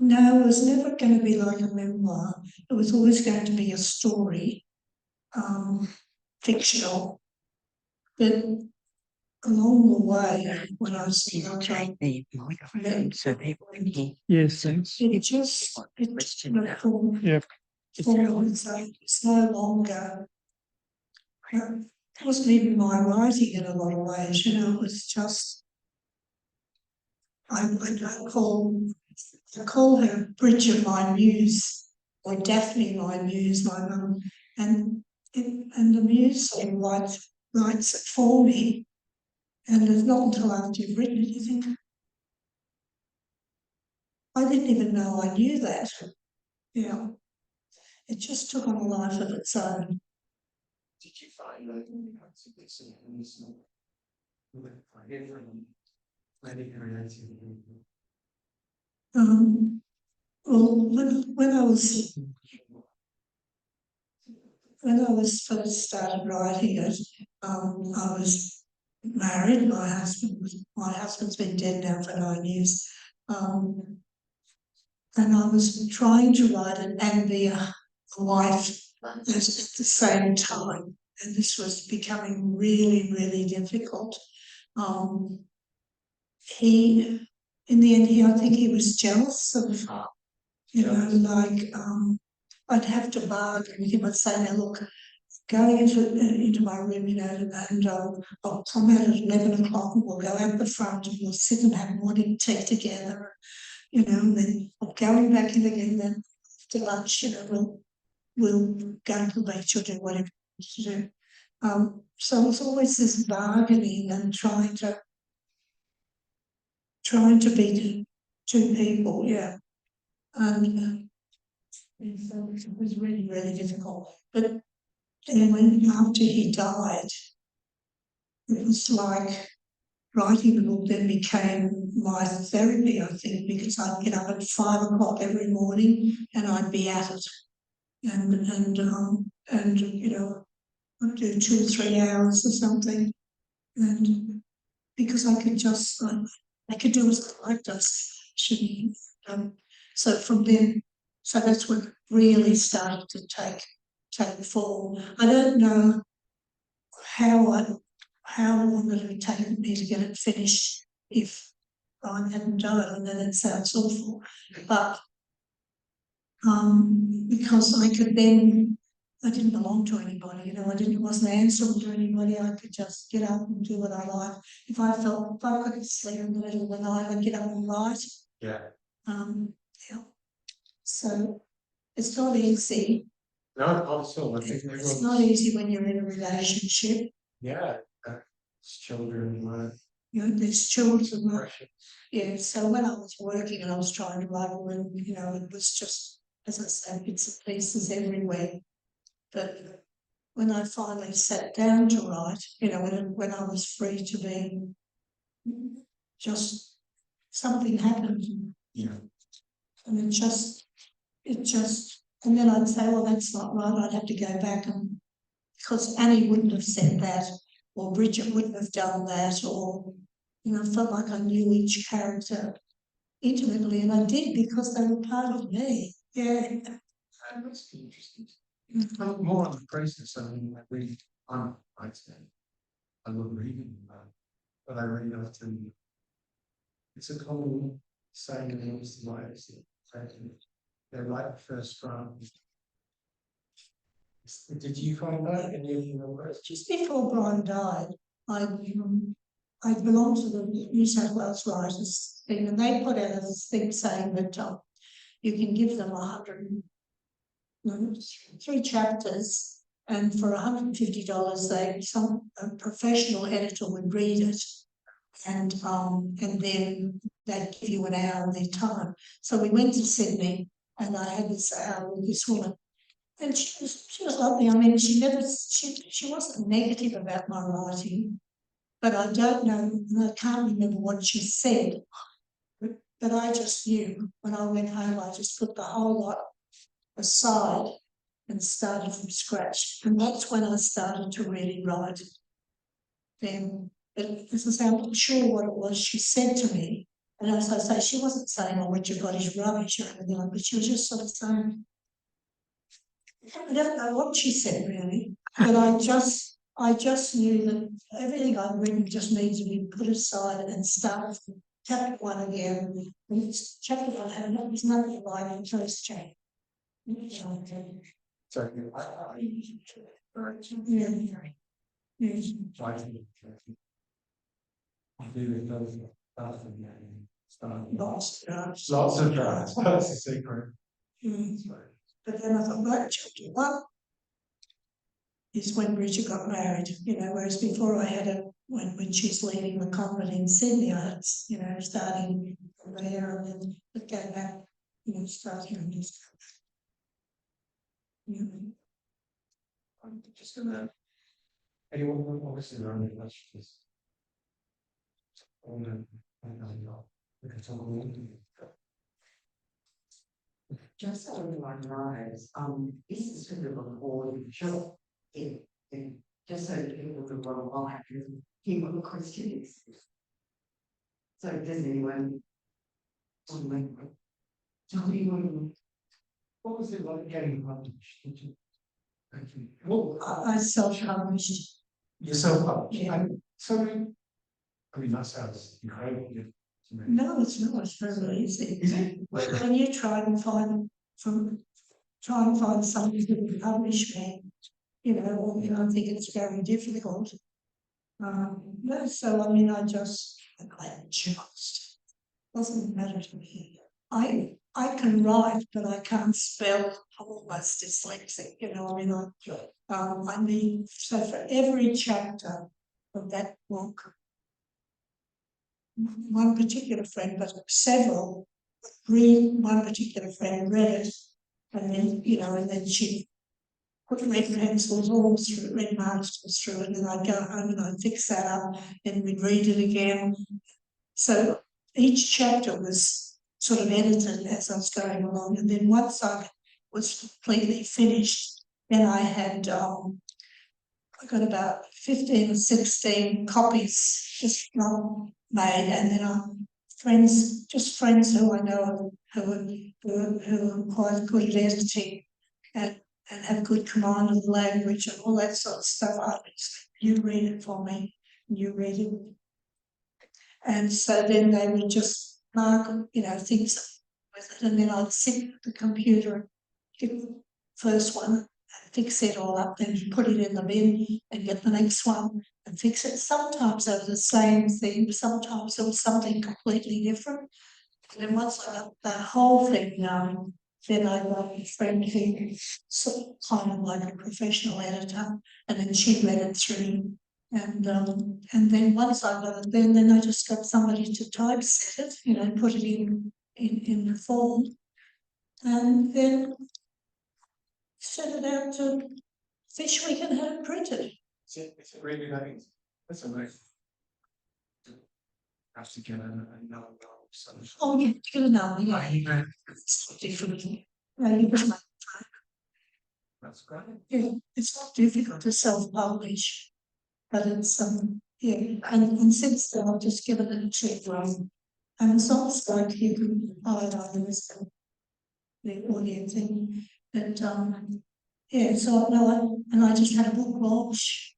no, it was never going to be like a memoir. It was always going to be a story, fictional. But along the way, when I was younger, the microphone so people can hear. Yes, thanks. it just formed. Yep. It's no longer. It wasn't even my writing in a lot of ways, you know. It was just. I call her Bridget my muse, or Daphne my muse, my mum, and the muse sort of writes it for me. And it's not until after you've written it, you think, I didn't even know I knew that. Yeah. It just took on a life of its own. Did you find that in this Well, when I was first started writing it, I was married. My husband's been dead now for 9 years, and I was trying to write it and be a wife at the same time, and this was becoming really, really difficult. In the end, I think he was jealous of, you know, like I'd have to bargain. He would say, "Now look, going into my room, you know, and I'll come out at 11 o'clock and we'll go out the front and we'll sit and have morning tea together, you know, and then I'm going back in again, then after lunch, you know, we'll go to the beach or do whatever we want to do. So it's always this bargaining and trying to be two people, yeah. And so it was really, really difficult. But then when after he died, it was like writing the book then became my therapy, I think, because I'd get up at 5 o'clock every morning and I'd be at it. And you know, I'd do 2 or 3 hours or something. And because I could just I could do as I liked us, shouldn't so from then, so that's what really started to take form. I don't know how long it would take me to get it finished if I hadn't done it, and then it sounds awful. But because I didn't belong to anybody, you know, wasn't answerable to anybody. I could just get up and do what I like. If I couldn't sleep in the middle of the night, I'd get up and write. Yeah. Yeah. So it's not easy. No, also, I think It's not easy when you're in a relationship. yeah, it's children, You know, there's children. precious. Yeah, so when I was working and I was trying to write, and you know, it was just, as I say, bits and pieces everywhere. But when I finally sat down to write, you know, when I was free to be, just something happened. Yeah. And it just, and then I'd say, well, that's not right. I'd have to go back and, because Annie wouldn't have said that, or Bridget wouldn't have done that, or, you know, felt like I knew each character intimately, and I did because they were part of me. Yeah. That's interesting. More on the process. I mean, I'd say I love reading, but I really love to. It's a common saying in most lives. They're like the first draft. Did you find that in your work? Just before Brian died, I belonged to the New South Wales Writers thing, and they put out a thing saying that you can give them 3 chapters, and for $150, a professional editor would read it, and then they'd give you an hour of their time. So we went to Sydney, and I had this hour with this woman. And she was lovely. I mean, she wasn't negative about my writing, but I don't know, and I can't remember what she said. But I just knew when I went home, I just put the whole lot aside and started from scratch. And that's when I started to really write. Then, but as I say, I'm not sure what it was she said to me. And as I say, she wasn't saying, oh, what you got is rubbish or anything like that, but she was just sort of saying, I don't know what she said really, but I just knew that everything I'd written just needs to be put aside and start from chapter 1 again. And it's chapter 1, and that was nothing like the first chapter. So lots of drafts. That's the secret. But then I thought, right, chapter 1 is when Bridget got married, you know, whereas before I had when she's leaving the convent in Sydney, I had, you know, starting from there and then go back, you know, starting from this. I'm just gonna. Anyone obviously there are any questions? We can talk a little bit. Just so everyone knows, this is for the recording show. Just so people can go online and hear what the question is. So does anyone What was it like getting published? I self-published. Yourself published? Yeah. So, I mean, that sounds incredible. No, it's not. It's very easy. Is it? When you try and find somebody who can publish me, you know, I think it's very difficult. No, so I mean, I just doesn't matter to me. I can write, but I can't spell. I'm almost dyslexic, you know. I mean, I need, so for every chapter of that book, one particular friend, but several, one particular friend read it, and then, you know, and then she put red pencils all through, red markers through it, and then I'd go home and I'd fix that up, and we'd read it again. So each chapter was sort of edited as I was going along, and then once I was completely finished, then I had I got about 15 or 16 copies just made, and then friends who I know who are quite good at editing and have good command of the language and all that sort of stuff. You read it for me, you read it. And so then they would just mark, you know, things with it, and then I'd sit at the computer and get the first one, fix it all up, then put it in the bin and get the next one and fix it. Sometimes it was the same thing, sometimes it was something completely different. And then once I got the whole thing done, then I got a friend who sort of kind of like a professional editor, and then she read it through. And then once I got it, then I just got somebody to typeset it, you know, put it in the form, and then sent it out to Fish Week and had it printed. It's really nice. That's amazing. Have to get another one. Oh yeah, get another, yeah. Yeah. It's different. No, you just That's great. yeah, it's not difficult to self-publish, but it's yeah, and since then I've just given it to and it's almost like you can the audio thing, but yeah, so no, and I just had a book launch,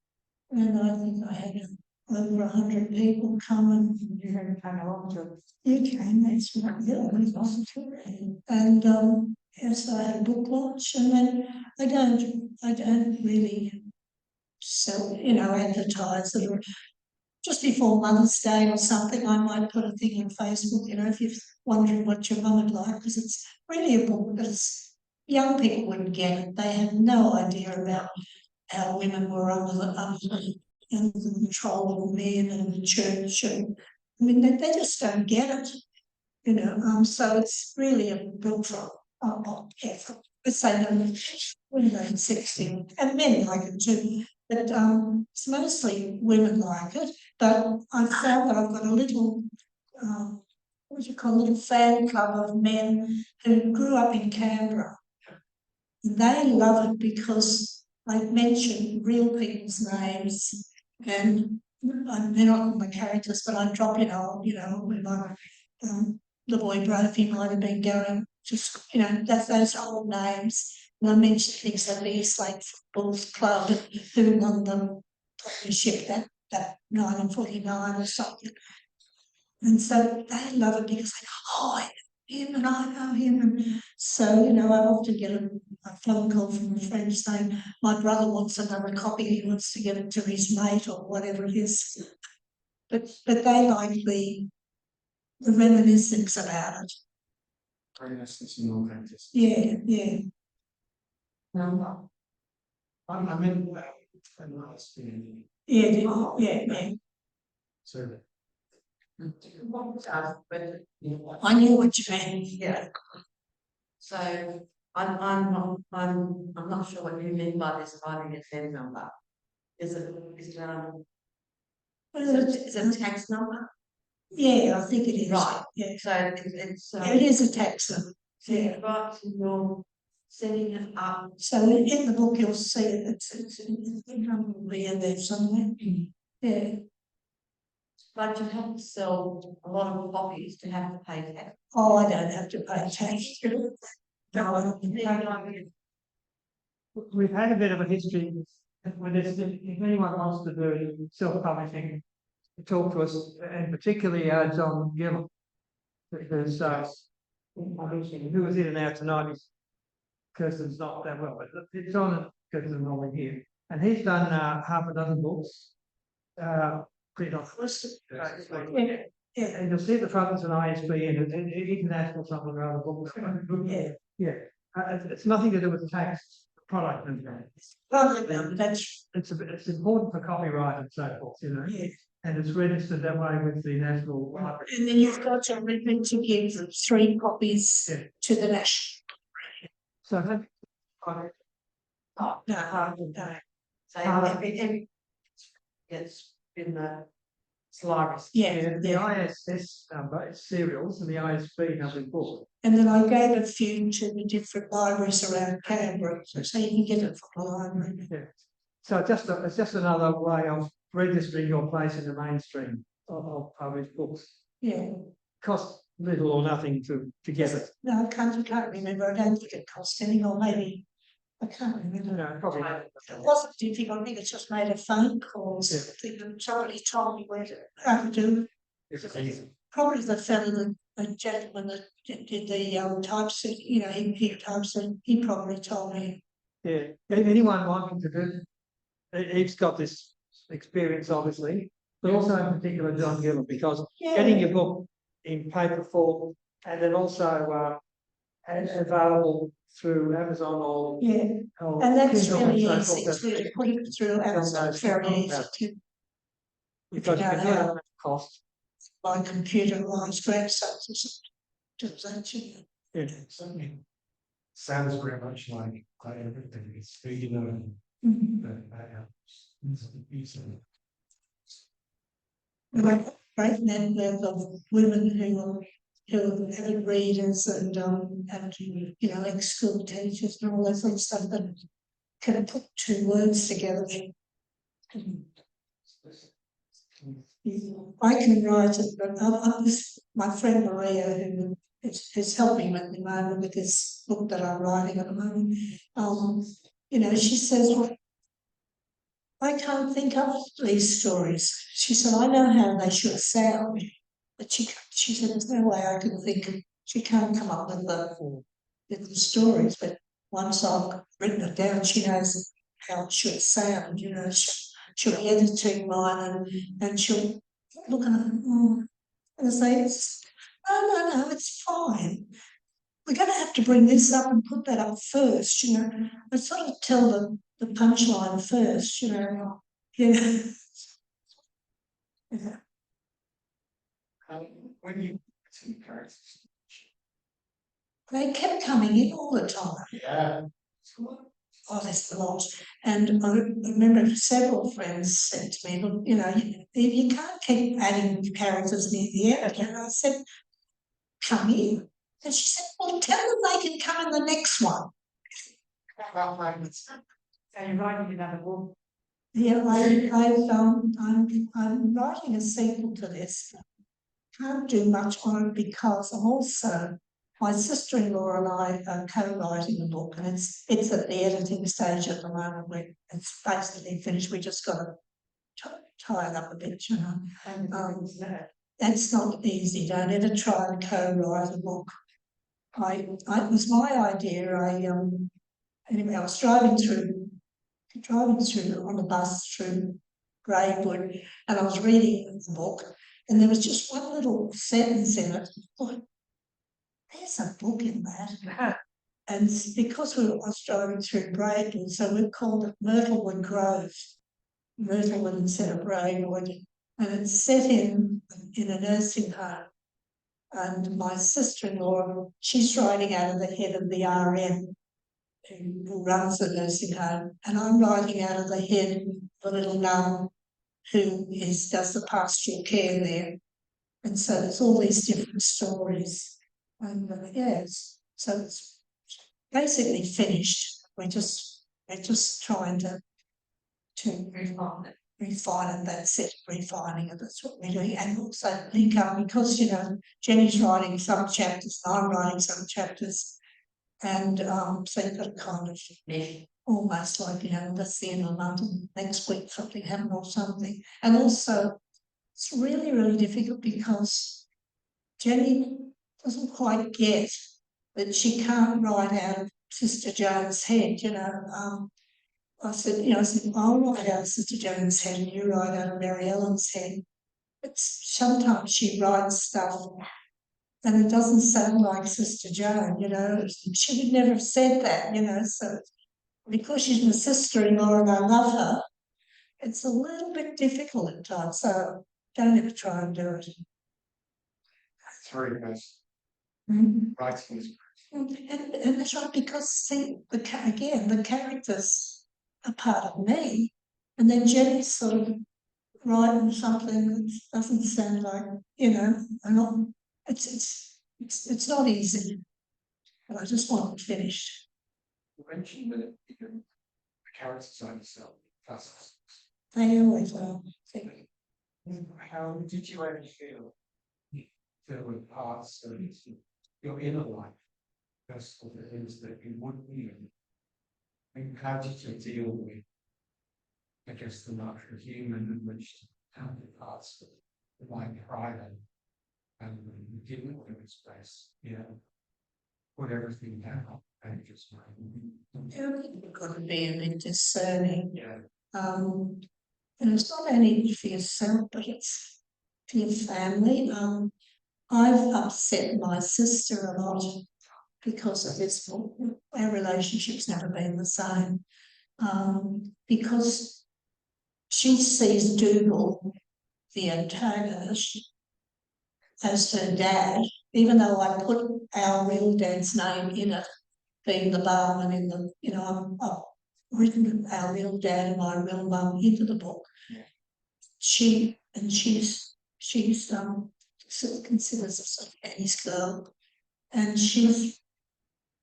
and I think I had over 100 people come, and You can kind of along to you came, that's right, yeah, and yes, I had a book launch, and then I don't really sell, you know, advertise it, or just before Mother's Day or something, I might put a thing on Facebook, you know, if you're wondering what your mum would like, because it's really a book that's young people wouldn't get it. They have no idea about how women were under the control of men and the church, and I mean they just don't get it, you know. So it's really a book for let's say women 16, and men like it too. But it's mostly women like it. But I found that I've got a little what do you call, a little fan club of men who grew up in Canberra. They love it because I mention real people's names, and they're not my characters, but I drop in, you know, when the boy Brophy might have been going, just, you know, that's those old names. And I mention things like the Eastlake Football Club, who won the premiership that 1949 or something. And so they love it because they go, oh, I know him and I know him. And so, you know, I often get a phone call from a friend saying, my brother wants another copy, he wants to get it to his mate or whatever it is. But they like the reminiscence about it. Reminiscence in all countries. Yeah, yeah. I'm in a nice feeling. Yeah. So I knew what you meant. Yeah. So I'm not sure what you mean by describing a FEN number. Is it a tax number? Yeah, I think it is. Right. Yeah. So it's It is a tax number. so you've got your setting it up. So in the book you'll see it. It's probably in there somewhere. Yeah. But you have to sell a lot of copies to have to pay tax. Oh, I don't have to pay tax. We've had a bit of a history with this. If anyone wants to do self-publishing, talk to us, and particularly John Gill, because who was in and out tonight. Kirsten's not that well, but it's on. Kirsten's not here. and he's done half a dozen books. Pretty much. Yeah, And you'll see the front is an ISB and an international something or other book. yeah. Yeah, it's nothing to do with the tax product. That's, It's important for copyright and so forth, you know. yeah. And it's registered that way with the National Library. And then you've got your agreement to give 3 copies Yeah. to the national. So that, Oh, no. So every, it's in the slides. Yeah, the yeah. ISS number is serials and the ISB number is book. And then I gave a few to the different libraries around Canberra, so you can get it from the library. Yeah. So it's just another way of registering your place in the mainstream of published books. Yeah. Costs little or nothing to get it. No, I can't remember. I don't think it cost anything, or maybe I can't remember. No, probably. It wasn't difficult. I think it's just made a phone call. And somebody told me how to do it. It's easy. Probably the fellow, the gentleman that did the typeset, you know, he typeset, he probably told me. Yeah. Anyone wanting to do it, he's got this experience, obviously, but also in particular John Gillett, because getting your book in paper form and then also available through Amazon or And that's Kindle really and easy so forth. to put it through Amazon. It's very easy to Because you can do it at cost. buy computerised websites. Yeah. Certainly sounds very much like everything. It's you know, that helps. It's easy. Great network of women who are avid readers and you know, ex-school teachers and all that sort of stuff that can put 2 words together. I can write it, but my friend Maria, who is helping me at the moment with this book that I'm writing at the moment, you know, she says, well, I can't think up these stories. She said, I know how they should sound, but she said, there's no way I can think. She can't come up with the stories, but once I've written it down, she knows how it should sound. You know, she'll be editing mine and she'll look at it and say, no, it's fine. We're going to have to bring this up and put that up first, you know. I sort of tell them the punchline first, you know. Yeah. Yeah. When you see characters. They kept coming in all the time. Yeah. Oh, there's a lot. And I remember several friends said to me, look, you know, you can't keep adding characters near the end. And I said, come in. And she said, well, tell them they can come in the next one. So you're writing another book. Yeah, I'm writing a sequel to this. Can't do much on it because I'm also, my sister-in-law and I are co-writing the book, and it's at the editing stage at the moment. It's basically finished. We just got to tie it up a bit, you know. That's not easy. Don't ever try and co-write a book. It was my idea. Anyway, I was driving through on the bus through Braidwood, and I was reading the book, and there was just one little sentence in it. I thought, there's a book in that. And because I was driving through Braidwood, so we called it Myrtlewood Grove, Myrtlewood instead of Braidwood, and it's set in a nursing home. And my sister-in-law, she's riding out of the head of the RM who runs the nursing home, and I'm riding out of the head of a little nun who does the pastoral care there. And so there's all these different stories. And yes, so it's basically finished. We're just trying to refine it. That's it, refining it. That's what we're doing. And also link up, because, you know, Jenny's writing some chapters, I'm writing some chapters. And so you've got to kind of almost like, you know, that's the end of the month, and next week something happened or something. And also it's really, really difficult because Jenny doesn't quite get that she can't write out of Sister Joan's head, you know. I said, I'll write out Sister Jones' head and you write out Mary Ellen's head. But sometimes she writes stuff and it doesn't sound like Sister Joan, she would never have said that, so because she's my sister-in-law and I love her, it's a little bit difficult at times, so don't ever try and do it. It's very nice. Writing is And that's right, because see, the characters are part of me, and then Jenny's sort of writing something that doesn't sound like, it's not easy. But I just want it finished. you mentioned that the characters are yourself. They always are. How did you ever feel with parts of your inner life? That's what it is that you wouldn't even. And how did you deal with, I guess, the natural human in which parts of the mind private and you didn't want to express, put everything down and just You've got to be a bit discerning. yeah. And it's not only for yourself, but it's for your family. I've upset my sister a lot because of this. Our relationship's never been the same. Because she sees Dougal, the antagonist, as her dad, even though I put our real dad's name in it, being the barman in the, I've written our real dad and my real mum into the book. Yeah. She's sort of considers herself Annie's girl, and she's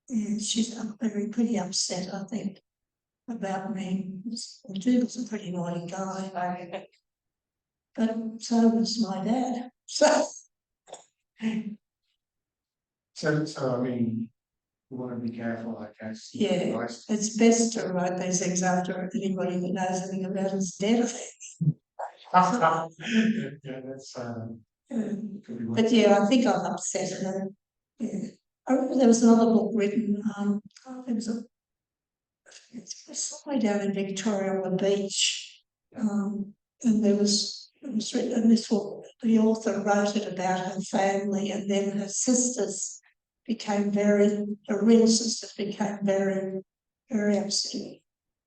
pretty upset, I think, about me. Dougal's a pretty naughty guy, but so was my dad. So I mean, you want to be careful, I guess. Yeah, it's best to write those things after anybody that knows anything about it's dead. Yeah, that's But yeah, I think I've upset her. Yeah. I remember there was another book written, it was somewhere down in Victoria on the beach. And it was written, and the author wrote it about her family, and then her sisters her real sisters became very, very upset.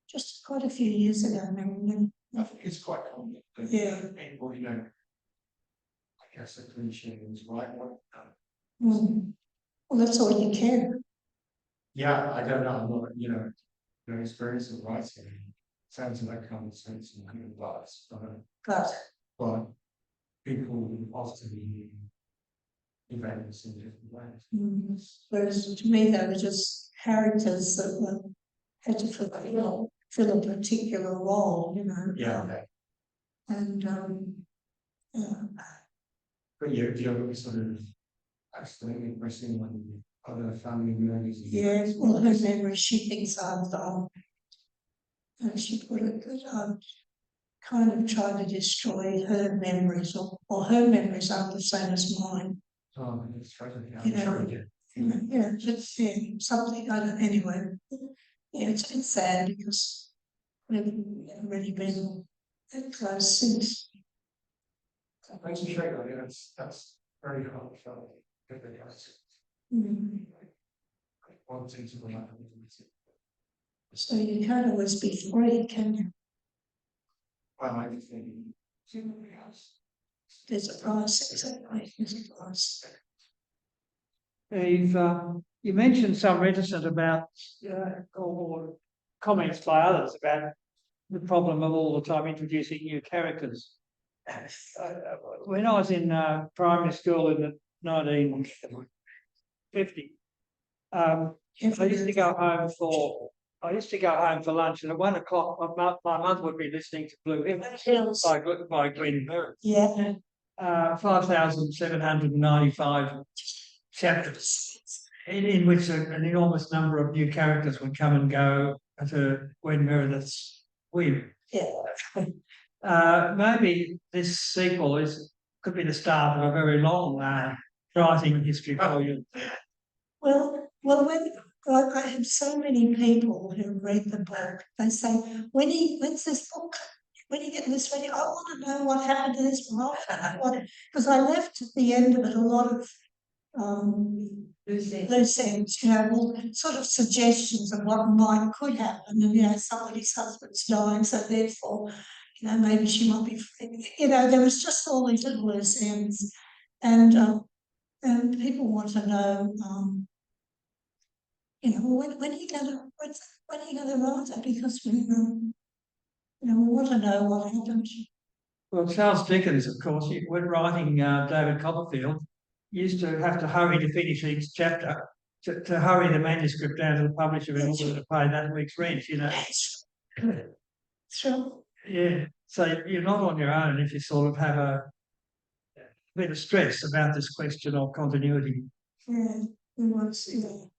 Just quite a few years ago, I remember. I think it's quite common. Yeah. People, I guess the cliche is right one. Well, that's all you can. Yeah, I don't know. I'm not, the experience of writing sounds like common sense and good advice, but people often events in different ways. Whereas to me, they were just characters that had to fill a particular role, Yeah. And But you're sort of accidentally pressing on other family members. yeah, well, her memory, she thinks I've and she put it that I've kind of tried to destroy her memories, or her memories aren't the same as mine. Oh, it's tragic. Something, I don't, anyway. Yeah, it's been sad because we've never really been that close since. Thanks for sharing that. That's very heartfelt. One thing to remember. So you can't always be free, can you? Well, I think There's a price, exactly. There's a price. You mentioned some reticence about or comments by others about the problem of all the time introducing new characters. When I was in primary school in the 1950s, I used to go home for lunch, and at 1 o'clock, my mother would be listening to Blue Hills by Gwen Merritt. Yeah. 5,795 chapters, in which an enormous number of new characters would come and go to Gwen Meredith's whim. Yeah. Maybe this sequel could be the start of a very long writing history for you. Well, I have so many people who read the book. They say, when's this book? When are you getting this ready? I want to know what happened to this one. Because I left at the end of it a lot of loose ends, you know, all sort of suggestions of what could happen. And, you know, somebody's husband's dying, so therefore, you know, maybe she might be, you know, there was just all these little loose ends. And people want to know, you know, when are you going to, when are you going to write it? Because we, you know, we want to know what happened. Well, Charles Dickens, of course, when writing David Copperfield, used to have to hurry to finish each chapter, to hurry the manuscript down to the publisher in order to pay that week's rent, you know. Sure. Yeah, so you're not on your own if you sort of have a bit of stress about this question of continuity. Yeah, we want to see that.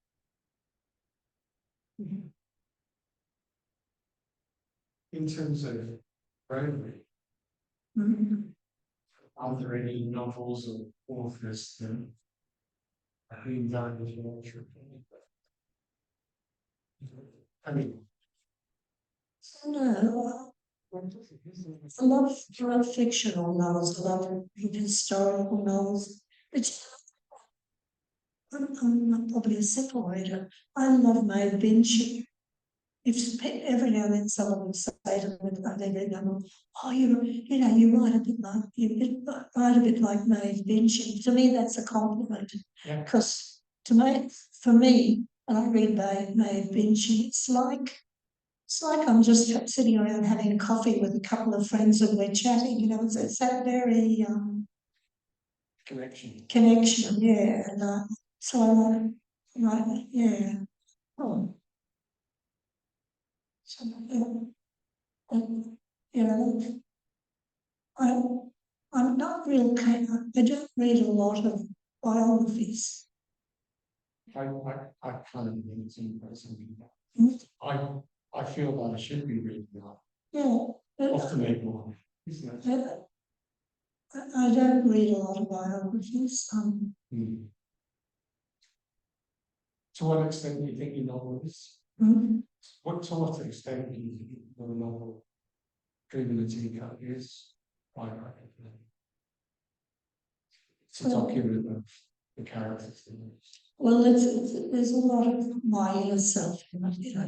In terms of bravery, are there any novels or authors that have been done with your I mean, No, a lot of fictional novels, a lot of historical novels. I'm probably a simple reader. I love Maid Binchy. If every now and then someone would say to me, oh, you know, you write a bit like Maid Binchy. To me, that's a compliment. Because for me, when I read Maid Binchy, it's like I'm just sitting around having a coffee with a couple of friends and we're chatting. You know, it's that very connection, yeah. And so I like, yeah. Oh. So, you know, I'm not real keen. I don't read a lot of biographies. I kind of need to personally. Hmm? I feel that I should be reading that. Yeah. Often more, isn't it? I don't read a lot of biographies. To what extent do you think your novel is? To what extent do you think your novel, Dreaming the Teacup, is biographical? It's a document of the characters. Well, there's a lot of my inner self in it, you know.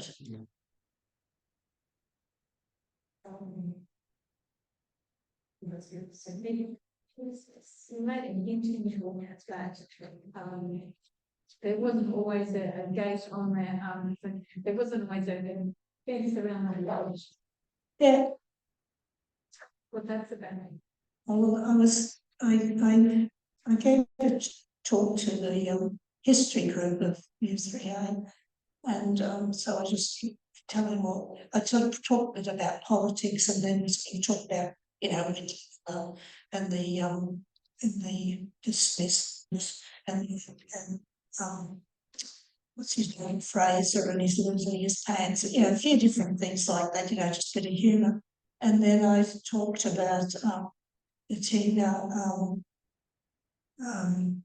So maybe you might have YouTube talk about there wasn't always a gate on there, there wasn't always a fence around the lodge. Yeah. What that's about. I gave a talk to the history group of U3A, and so I just tell them all. I talked a bit about politics, and then we talked about, you know, and the dismiss and what's his name, Fraser, and he's losing his pants, you know, a few different things like that, you know, just a bit of humour. And then I talked about the Tina Gordon,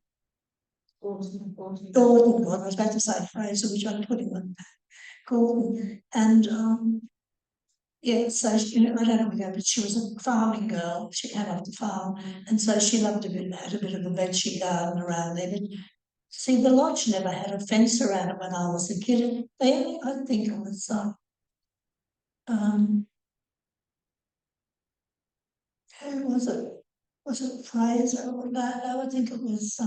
I was about to say Fraser, which I'm putting on Gordon. And yeah, so she, you know, I don't know whether, but she was a farming girl. She came off the farm, and so she had a bit of a veggie garden around there. But see, the lodge never had a fence around it when I was a kid. I think it was who was it? Was it Fraser? No, I think it was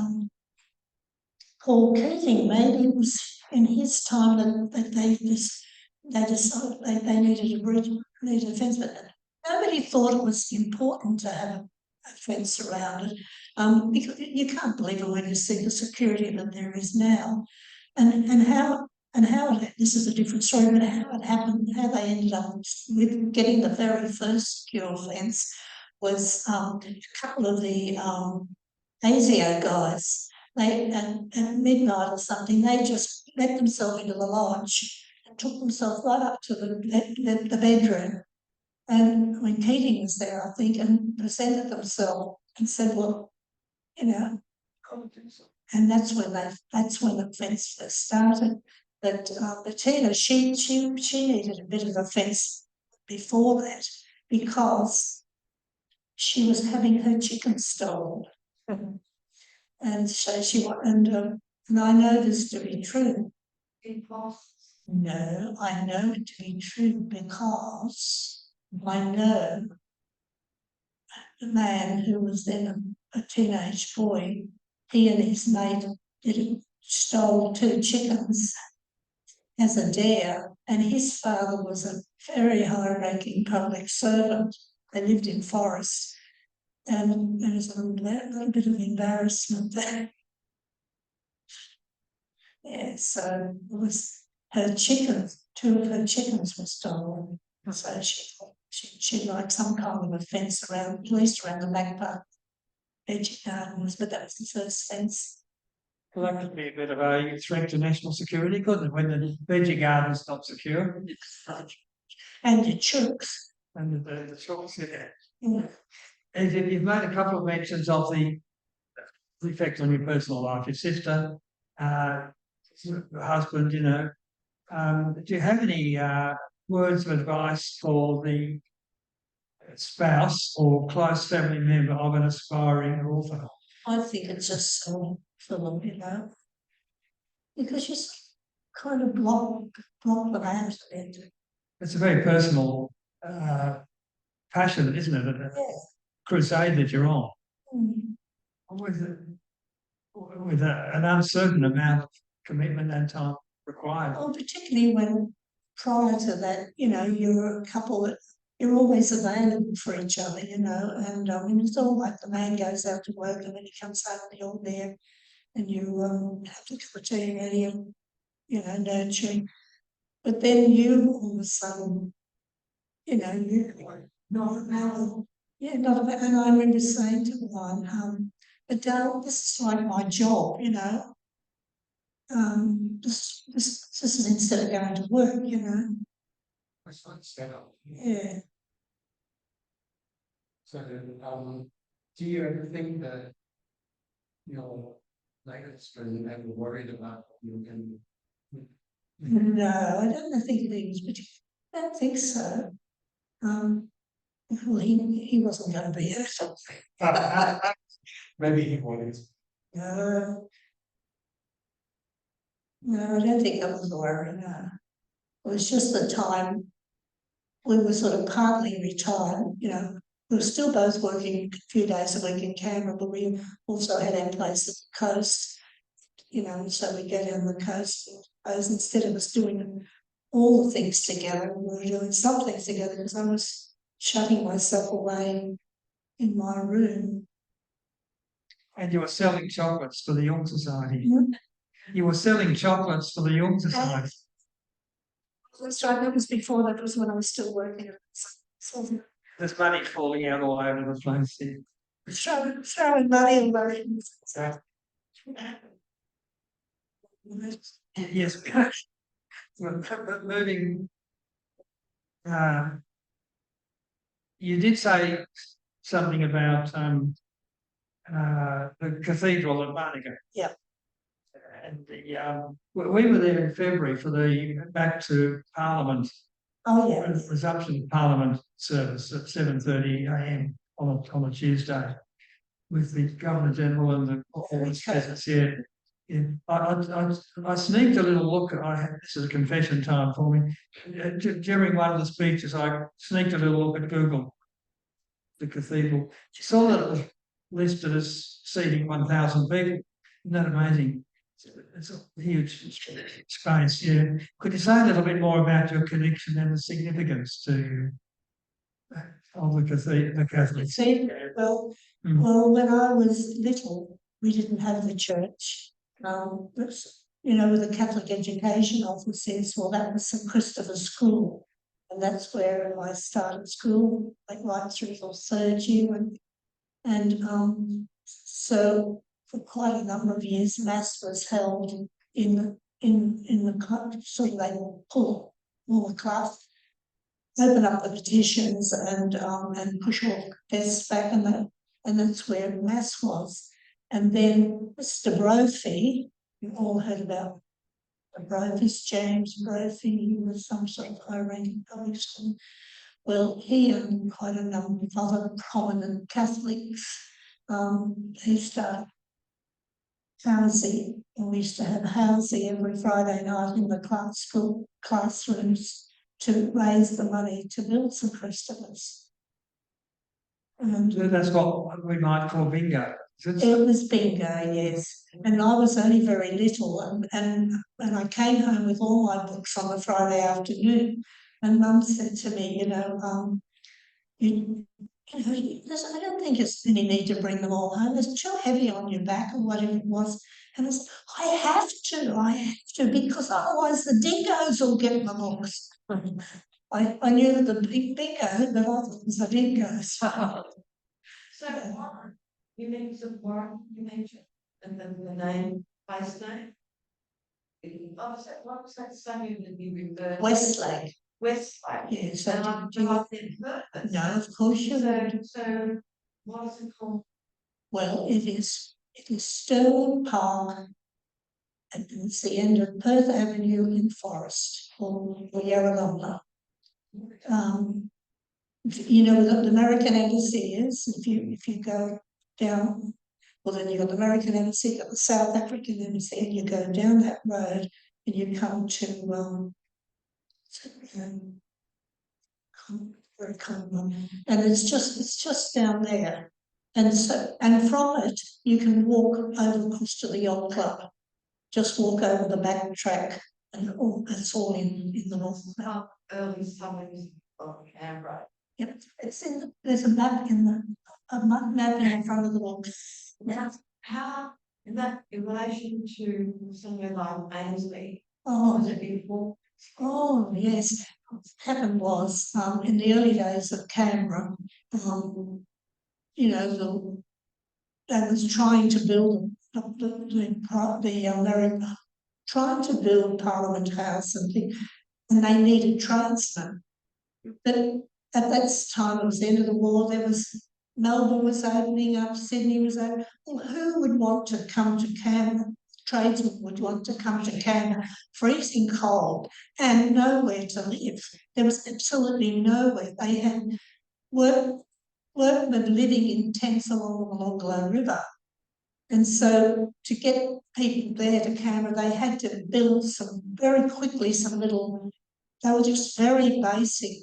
Paul Keating. Maybe it was in his time that they decided they needed a bridge, needed a fence, but nobody thought it was important to have a fence around it. Because you can't believe it when you see the security that there is now, and how this is a different story, but how it happened, how they ended up with getting the very first secure fence was a couple of the ASIO guys. They at midnight or something, they just let themselves into the lodge and took themselves right up to the bedroom. And when Keating was there, I think, and presented themselves and said, well, you know, and that's when the fence first started. But Bettina, she needed a bit of a fence before that because she was having her chicken stolen. And so and I know this to be true. No, I know it to be true because I know the man who was then a teenage boy, he and his mate stole 2 chickens as a dare, and his father was a very high-ranking public servant. They lived in Forest, and there was a little bit of embarrassment there. Yeah, so it was her chickens, 2 of her chickens were stolen. So she'd like some kind of a fence around, at least around the back part, veggie gardens, but that was the first fence. Well, that could be a bit of a threat to national security, couldn't it, when the veggie garden's not secure? And the chooks. And the chocks, yeah. Yeah. And you've made a couple of mentions of the effect on your personal life, your sister, your husband, you know. Do you have any words of advice for the spouse or close family member of an aspiring author? I think it's just so full, you know, because you kind of block them out a bit. It's a very personal passion, isn't it? A crusade that you're on. With an uncertain amount of commitment and time required. Well, particularly when prior to that, you know, you're a couple that you're always available for each other, you know, and I mean, it's all like the man goes out to work and when he comes home, you're there and you have to cup of tea ready and, you know, nurturing. But then you all of a sudden, you know, you're not available. Yeah, not available. And I remember saying to one, but Dale, this is like my job, you know. This is instead of going to work, you know. It's like set up. Yeah. So, do you ever think that, latest president ever worried about you can? No, I don't think he was particularly. I don't think so. Well, he wasn't going to be it. Maybe he was. No, I don't think that was a worry. No, it was just the time we were sort of partly retired. You know, we were still both working a few days a week in Canberra, but we also had our place at the coast. You know, so we go down the coast. As instead of us doing all the things together, we were doing some things together because I was shutting myself away in my room. And you were selling chocolates for the Jung Society. Mm-hmm. You were selling chocolates for the Jung Society. That's right, that was before, that was when I was still working. So there's money falling out all over the place here. Throwing money away. Yes, but moving. You did say something about the cathedral at Barnaga. Yeah. And we were there in February for the back to Parliament. Oh yeah. Resumption of Parliament service at 7:30 a.m. on a Tuesday, with the Governor General and the presence here. Yeah. I sneaked a little look. This is a confession time for me. During one of the speeches, I sneaked a little look at Google, the cathedral. Saw that it was listed as seating 1,000 people. Isn't that amazing? It's a huge space. Yeah. Could you say a little bit more about your connection and the significance to of the cathedral? Well, when I was little, we didn't have the church. But, you know, with the Catholic Education Office says, well, that was St Christopher's School, and that's where I started school, like right through till third year, and so for quite a number of years, Mass was held in the club, so they will pull all the class, open up the petitions, and push all the desks back, and that's where Mass was. And then Mr. Brophy, you all heard about Brophy's James Brophy, he was some sort of high-ranking public school. Well, he and quite a number of other prominent Catholics, they used to housing, and we used to have housing every Friday night in the school classrooms to raise the money to build some Christmas. And That's what we might call bingo. it was bingo, yes. And I was only very little, and I came home with all my books on a Friday afternoon, and Mum said to me, I don't think it's any need to bring them all home. It's too heavy on your back or whatever it was. And I said, I have to, because otherwise the dingoes will get my books. I knew the big bingo, but I thought it was the dingoes. So you mentioned Warren, you mentioned, and then the name, place name. What was that suburb that you referred? Westlake. Westlake. Yes, And I've never heard this. No, of course you don't. So what is it called? Well, it is Sterling Park, and it's the end of Perth Avenue in Forest, or Yarralumla. You know what the American Embassy is. If you go down, well, then you've got the American Embassy, you've got the South African Embassy, and you go down that road and you come to and it's just down there. And from it you can walk over across to the yacht club. Just walk over the back track, and it's all in the north. Early summers of Canberra. Yep, there's a map map in front of the book. Now, how in that in relation to somewhere like Ainsley, Oh, was it before? oh yes. What happened was in the early days of Canberra, they was trying to build trying to build Parliament House and they needed tradesmen. But at that time, it was the end of the war, Melbourne was opening up, Sydney was opening. Well, who would want to come to Canberra? Tradesmen would want to come to Canberra, freezing cold and nowhere to live. There was absolutely nowhere. They had workmen living in tents along the Molonglo River. And so to get people there to Canberra, they had to build very quickly some little, they were just very basic,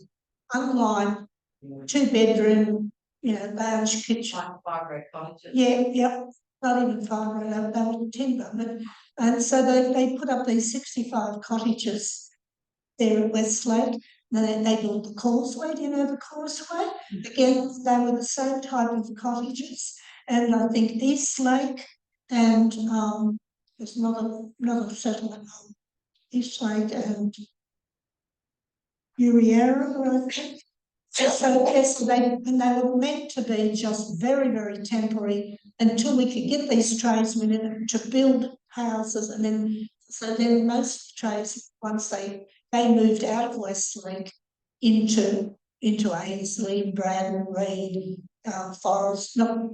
unlined, 2-bedroom, lounge kitchen. Like 5 cottages. Yeah, not even 5, they were timber. And so they put up these 65 cottages there at Westlake. Then they built the causeway. Do you know the causeway? Again, they were the same type of cottages. And I think Eastlake and there's another settlement, Eastlake and Uriera, I think. So yes, they were meant to be just very, very temporary until we could get these tradesmen in to build houses, and then most trades, once they moved out of Westlake into Ainsley, Braddon, Reed, Forest, and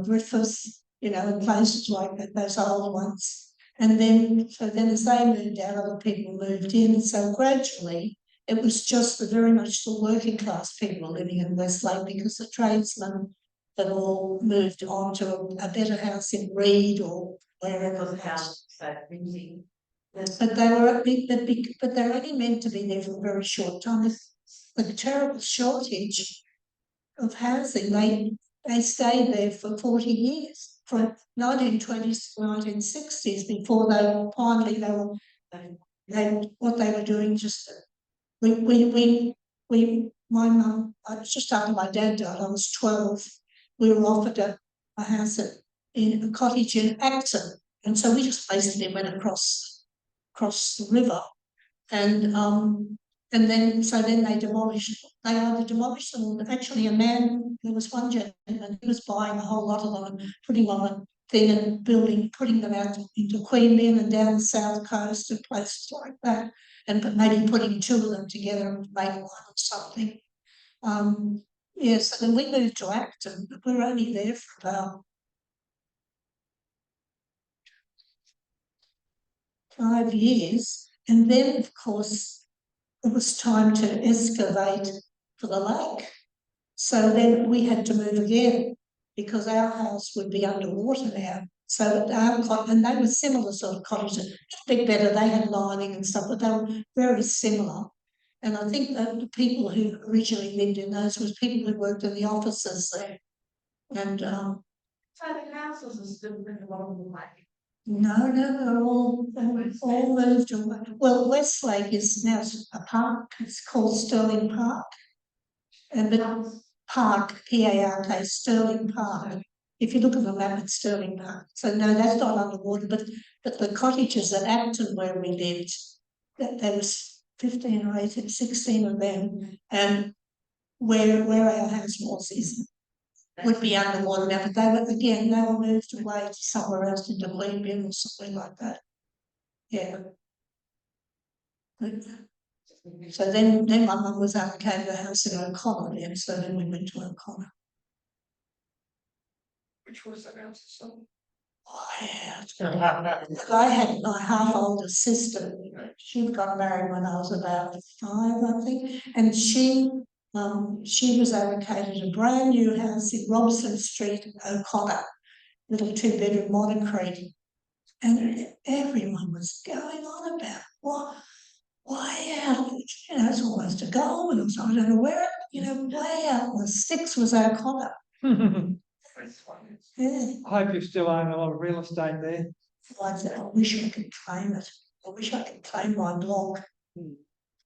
Griffiths, and places like that, those old ones. And then as they moved out, other people moved in. So gradually, it was just very much the working class people living in Westlake, because the tradesmen had all moved on to a better house in Reed or wherever. The house that busy. But they were but they're only meant to be there for a very short time. There's a terrible shortage of housing. They stayed there for 40 years. From 1920s to 1960s, before what they were doing just my mum, I was just after my dad died, I was 12, we were offered a house in a cottage in Acton, and so we just basically went across the river, and then they either demolished them, or actually there was one gentleman who was buying a whole lot of them and putting on a thing and putting them out into Queanbeyan and down the south coast and places like that, and maybe putting 2 of them together and make one or something. So then we moved to Acton, but we were only there for about 5 years, and then, of course, it was time to excavate for the lake. So then we had to move again because our house would be underwater now. So and they were similar sort of cottages, a bit better. They had lining and stuff, but they were very similar. And I think that the people who originally lived in those was people who worked in the offices there. And So the houses are still in the bottom of the lake. no, they're all moved away. Well, Westlake is now a park. It's called Sterling Park. And the Park, P-A-R-K, Sterling Park. If you look at the map, it's Sterling Park. So no, that's not underwater, but the cottages at Acton where we lived, there was 15 or 18, 16 of them, and where our house was would be underwater now, but they were moved away to somewhere else, into Glenville or something like that. Yeah. So then my mum was allocated a house in O'Connor, and so then we went to O'Connor. Which was that house itself? I had my half older sister. She got married when I was about 5, I think, and she was allocated a brand new house in Robson Street, O'Connor, little 2-bedroom monocrete, and everyone was going on about why out, it's almost a goal, and I don't know where, way out the 6 was O'Connor. Yeah. I hope you still own a lot of real estate there. I said, I wish I could claim it. I wish I could claim my block.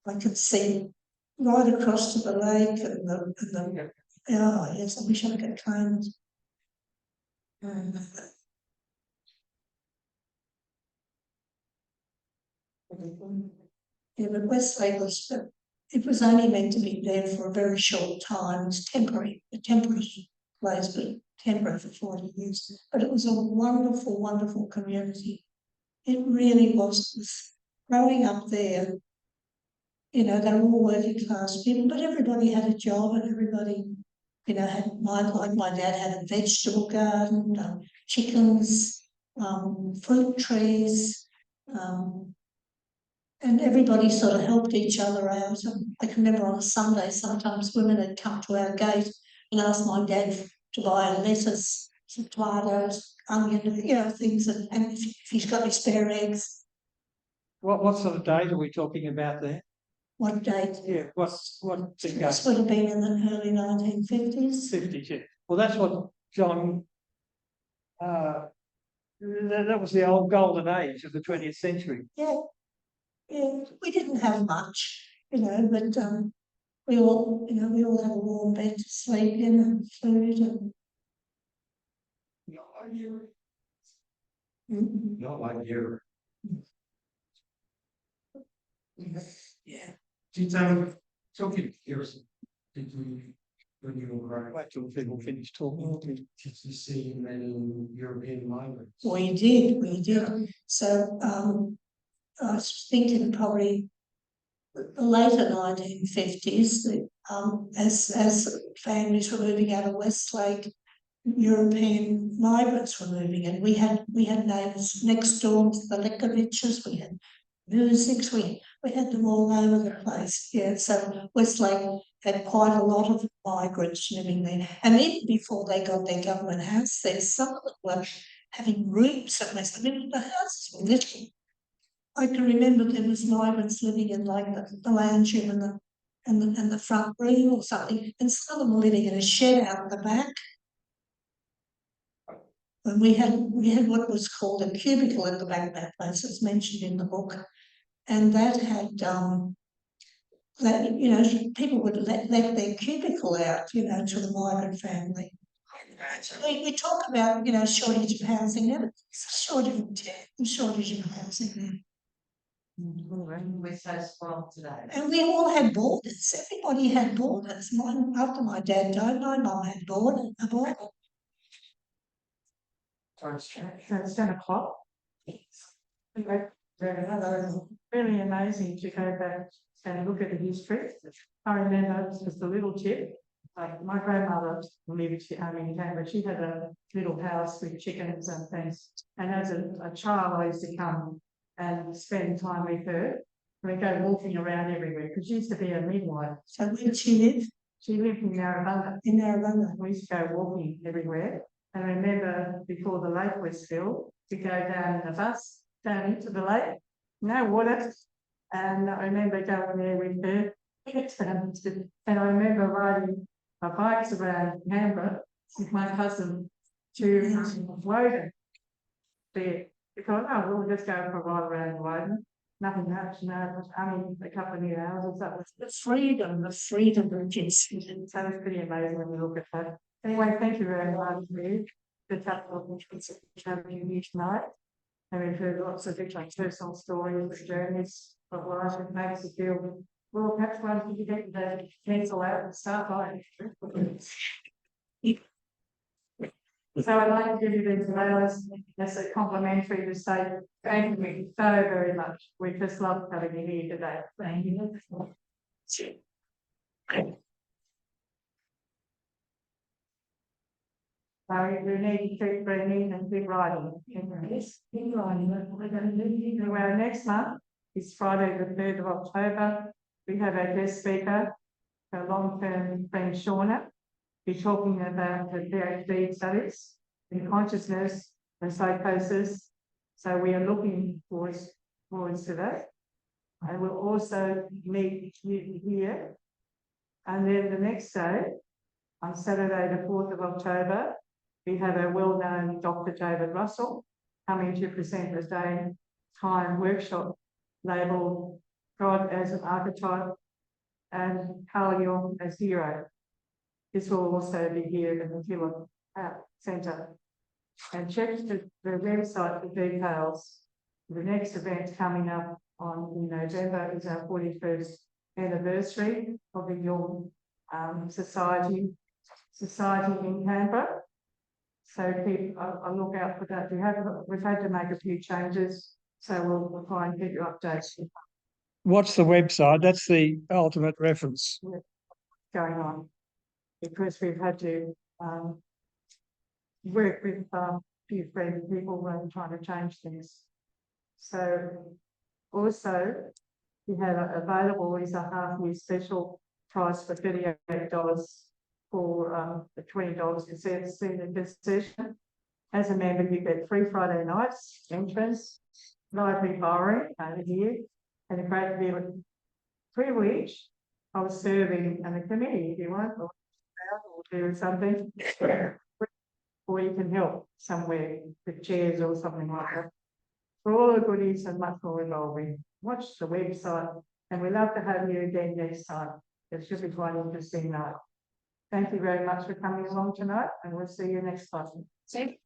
I could see right across to the lake and the yes, I wish I could claim it. Yeah, but Westlake it was only meant to be there for a very short time. It was temporary, a temporary place, but temporary for 40 years. But it was a wonderful, wonderful community. It really was. Growing up there, they were all working class people, but everybody had a job and everybody, had like my dad had a vegetable garden, chickens, fruit trees, and everybody sort of helped each other out. And I can remember on a Sunday, sometimes women had come to our gate and asked my dad to buy lettuce, some tomatoes, onion, things, and if he's got any spare eggs. What sort of date are we talking about there? What date? Yeah, what decade? This would have been in the early 1950s. 50s, yeah. Well, that's what John. That was the old golden age of the 20th century. Yeah, we didn't have much, but we all had a warm bed to sleep in and food and. Not like you. Mm-hmm. Not like you. Yeah. Did talking years, did you, when you were growing up, Wait till people finish talking. did you see many European migrants? We did. So I was thinking probably the later 1950s, as families were moving out of Westlake, European migrants were moving, and we had neighbours next door to the Lekoviches, we had Musics, we had them all over the place. Yeah, so Westlake had quite a lot of migrants living there, and even before they got their government house there, some of them were having rooms at least. I mean, the houses were little. I can remember there was migrants living in like the lounge room and the front room or something, and some of them were living in a shed out the back. And we had what was called a cubicle in the back of that place, it's mentioned in the book, and that had people would let their cubicle out, to the migrant family. We talk about shortage of housing. Never shortage of housing there. We're so spoiled today. And we all had borders. Everybody had borders. After my dad died, my mum had a border. So it's 10 o'clock. Really amazing to go back and look at the history. I remember just a little tip. My grandmother lived in Canberra. She had a little house with chickens and things. And as a child, I used to come and spend time with her. We go walking around everywhere, because she used to be a midwife. So where did she live? She lived in Narrabunga. In Narrabunga. We used to go walking everywhere. And I remember before the lake was filled, we go down in a bus, down into the lake, no water. And I remember going there with her. And I remember riding my bikes around Canberra with my cousin to Woden. There. Because, oh, we'll just go for a ride around Woden. Nothing much, no, only a couple of new houses. That was The freedom of kids. so it's pretty amazing when you look at that. Anyway, thank you very much for the couple of interests having you here tonight. And we've heard lots of different personal stories, journeys of life. It makes you feel, well, perhaps one you get the cancel out and stuff like. So I'd like to give you these letters as a complimentary to say thank you so very much. We just love having you here today. Thank you. So we need to keep bringing and keep writing. Yes, keep writing. We're going to do anyway. Next month is Friday the 3rd of October. We have our guest speaker, a long-term friend Shauna. Be talking about the PhD studies in consciousness and psychosis. So we are looking forward to that. I will also meet you here. And then the next day, on Saturday, the 4th of October, we have a well-known Dr. David Russell coming to present a daytime workshop labelled God as an Archetype and Carl Jung as Hero. This will also be here in the Hewlett Centre. And check the website for details. The next event coming up in November is our 41st anniversary of the Jung Society in Canberra. So keep a look out for that. We've had to make a few changes, so we'll try and keep you updated. What's the website? That's the ultimate reference. Going on, because we've had to work with a few friendly people and trying to change things. So also we have available is a half-year special price for $38 for the $20 to see the session. As a member, you get free Friday nights, entrance, lively borrowing over here, and a great deal of privilege of serving on the committee if you want, or do something, or you can help somewhere with chairs or something like that. For all the goodies and much more involving, watch the website, and we'd love to have you again next time. It should be quite interesting night. Thank you very much for coming along tonight, and we'll see you next time. See?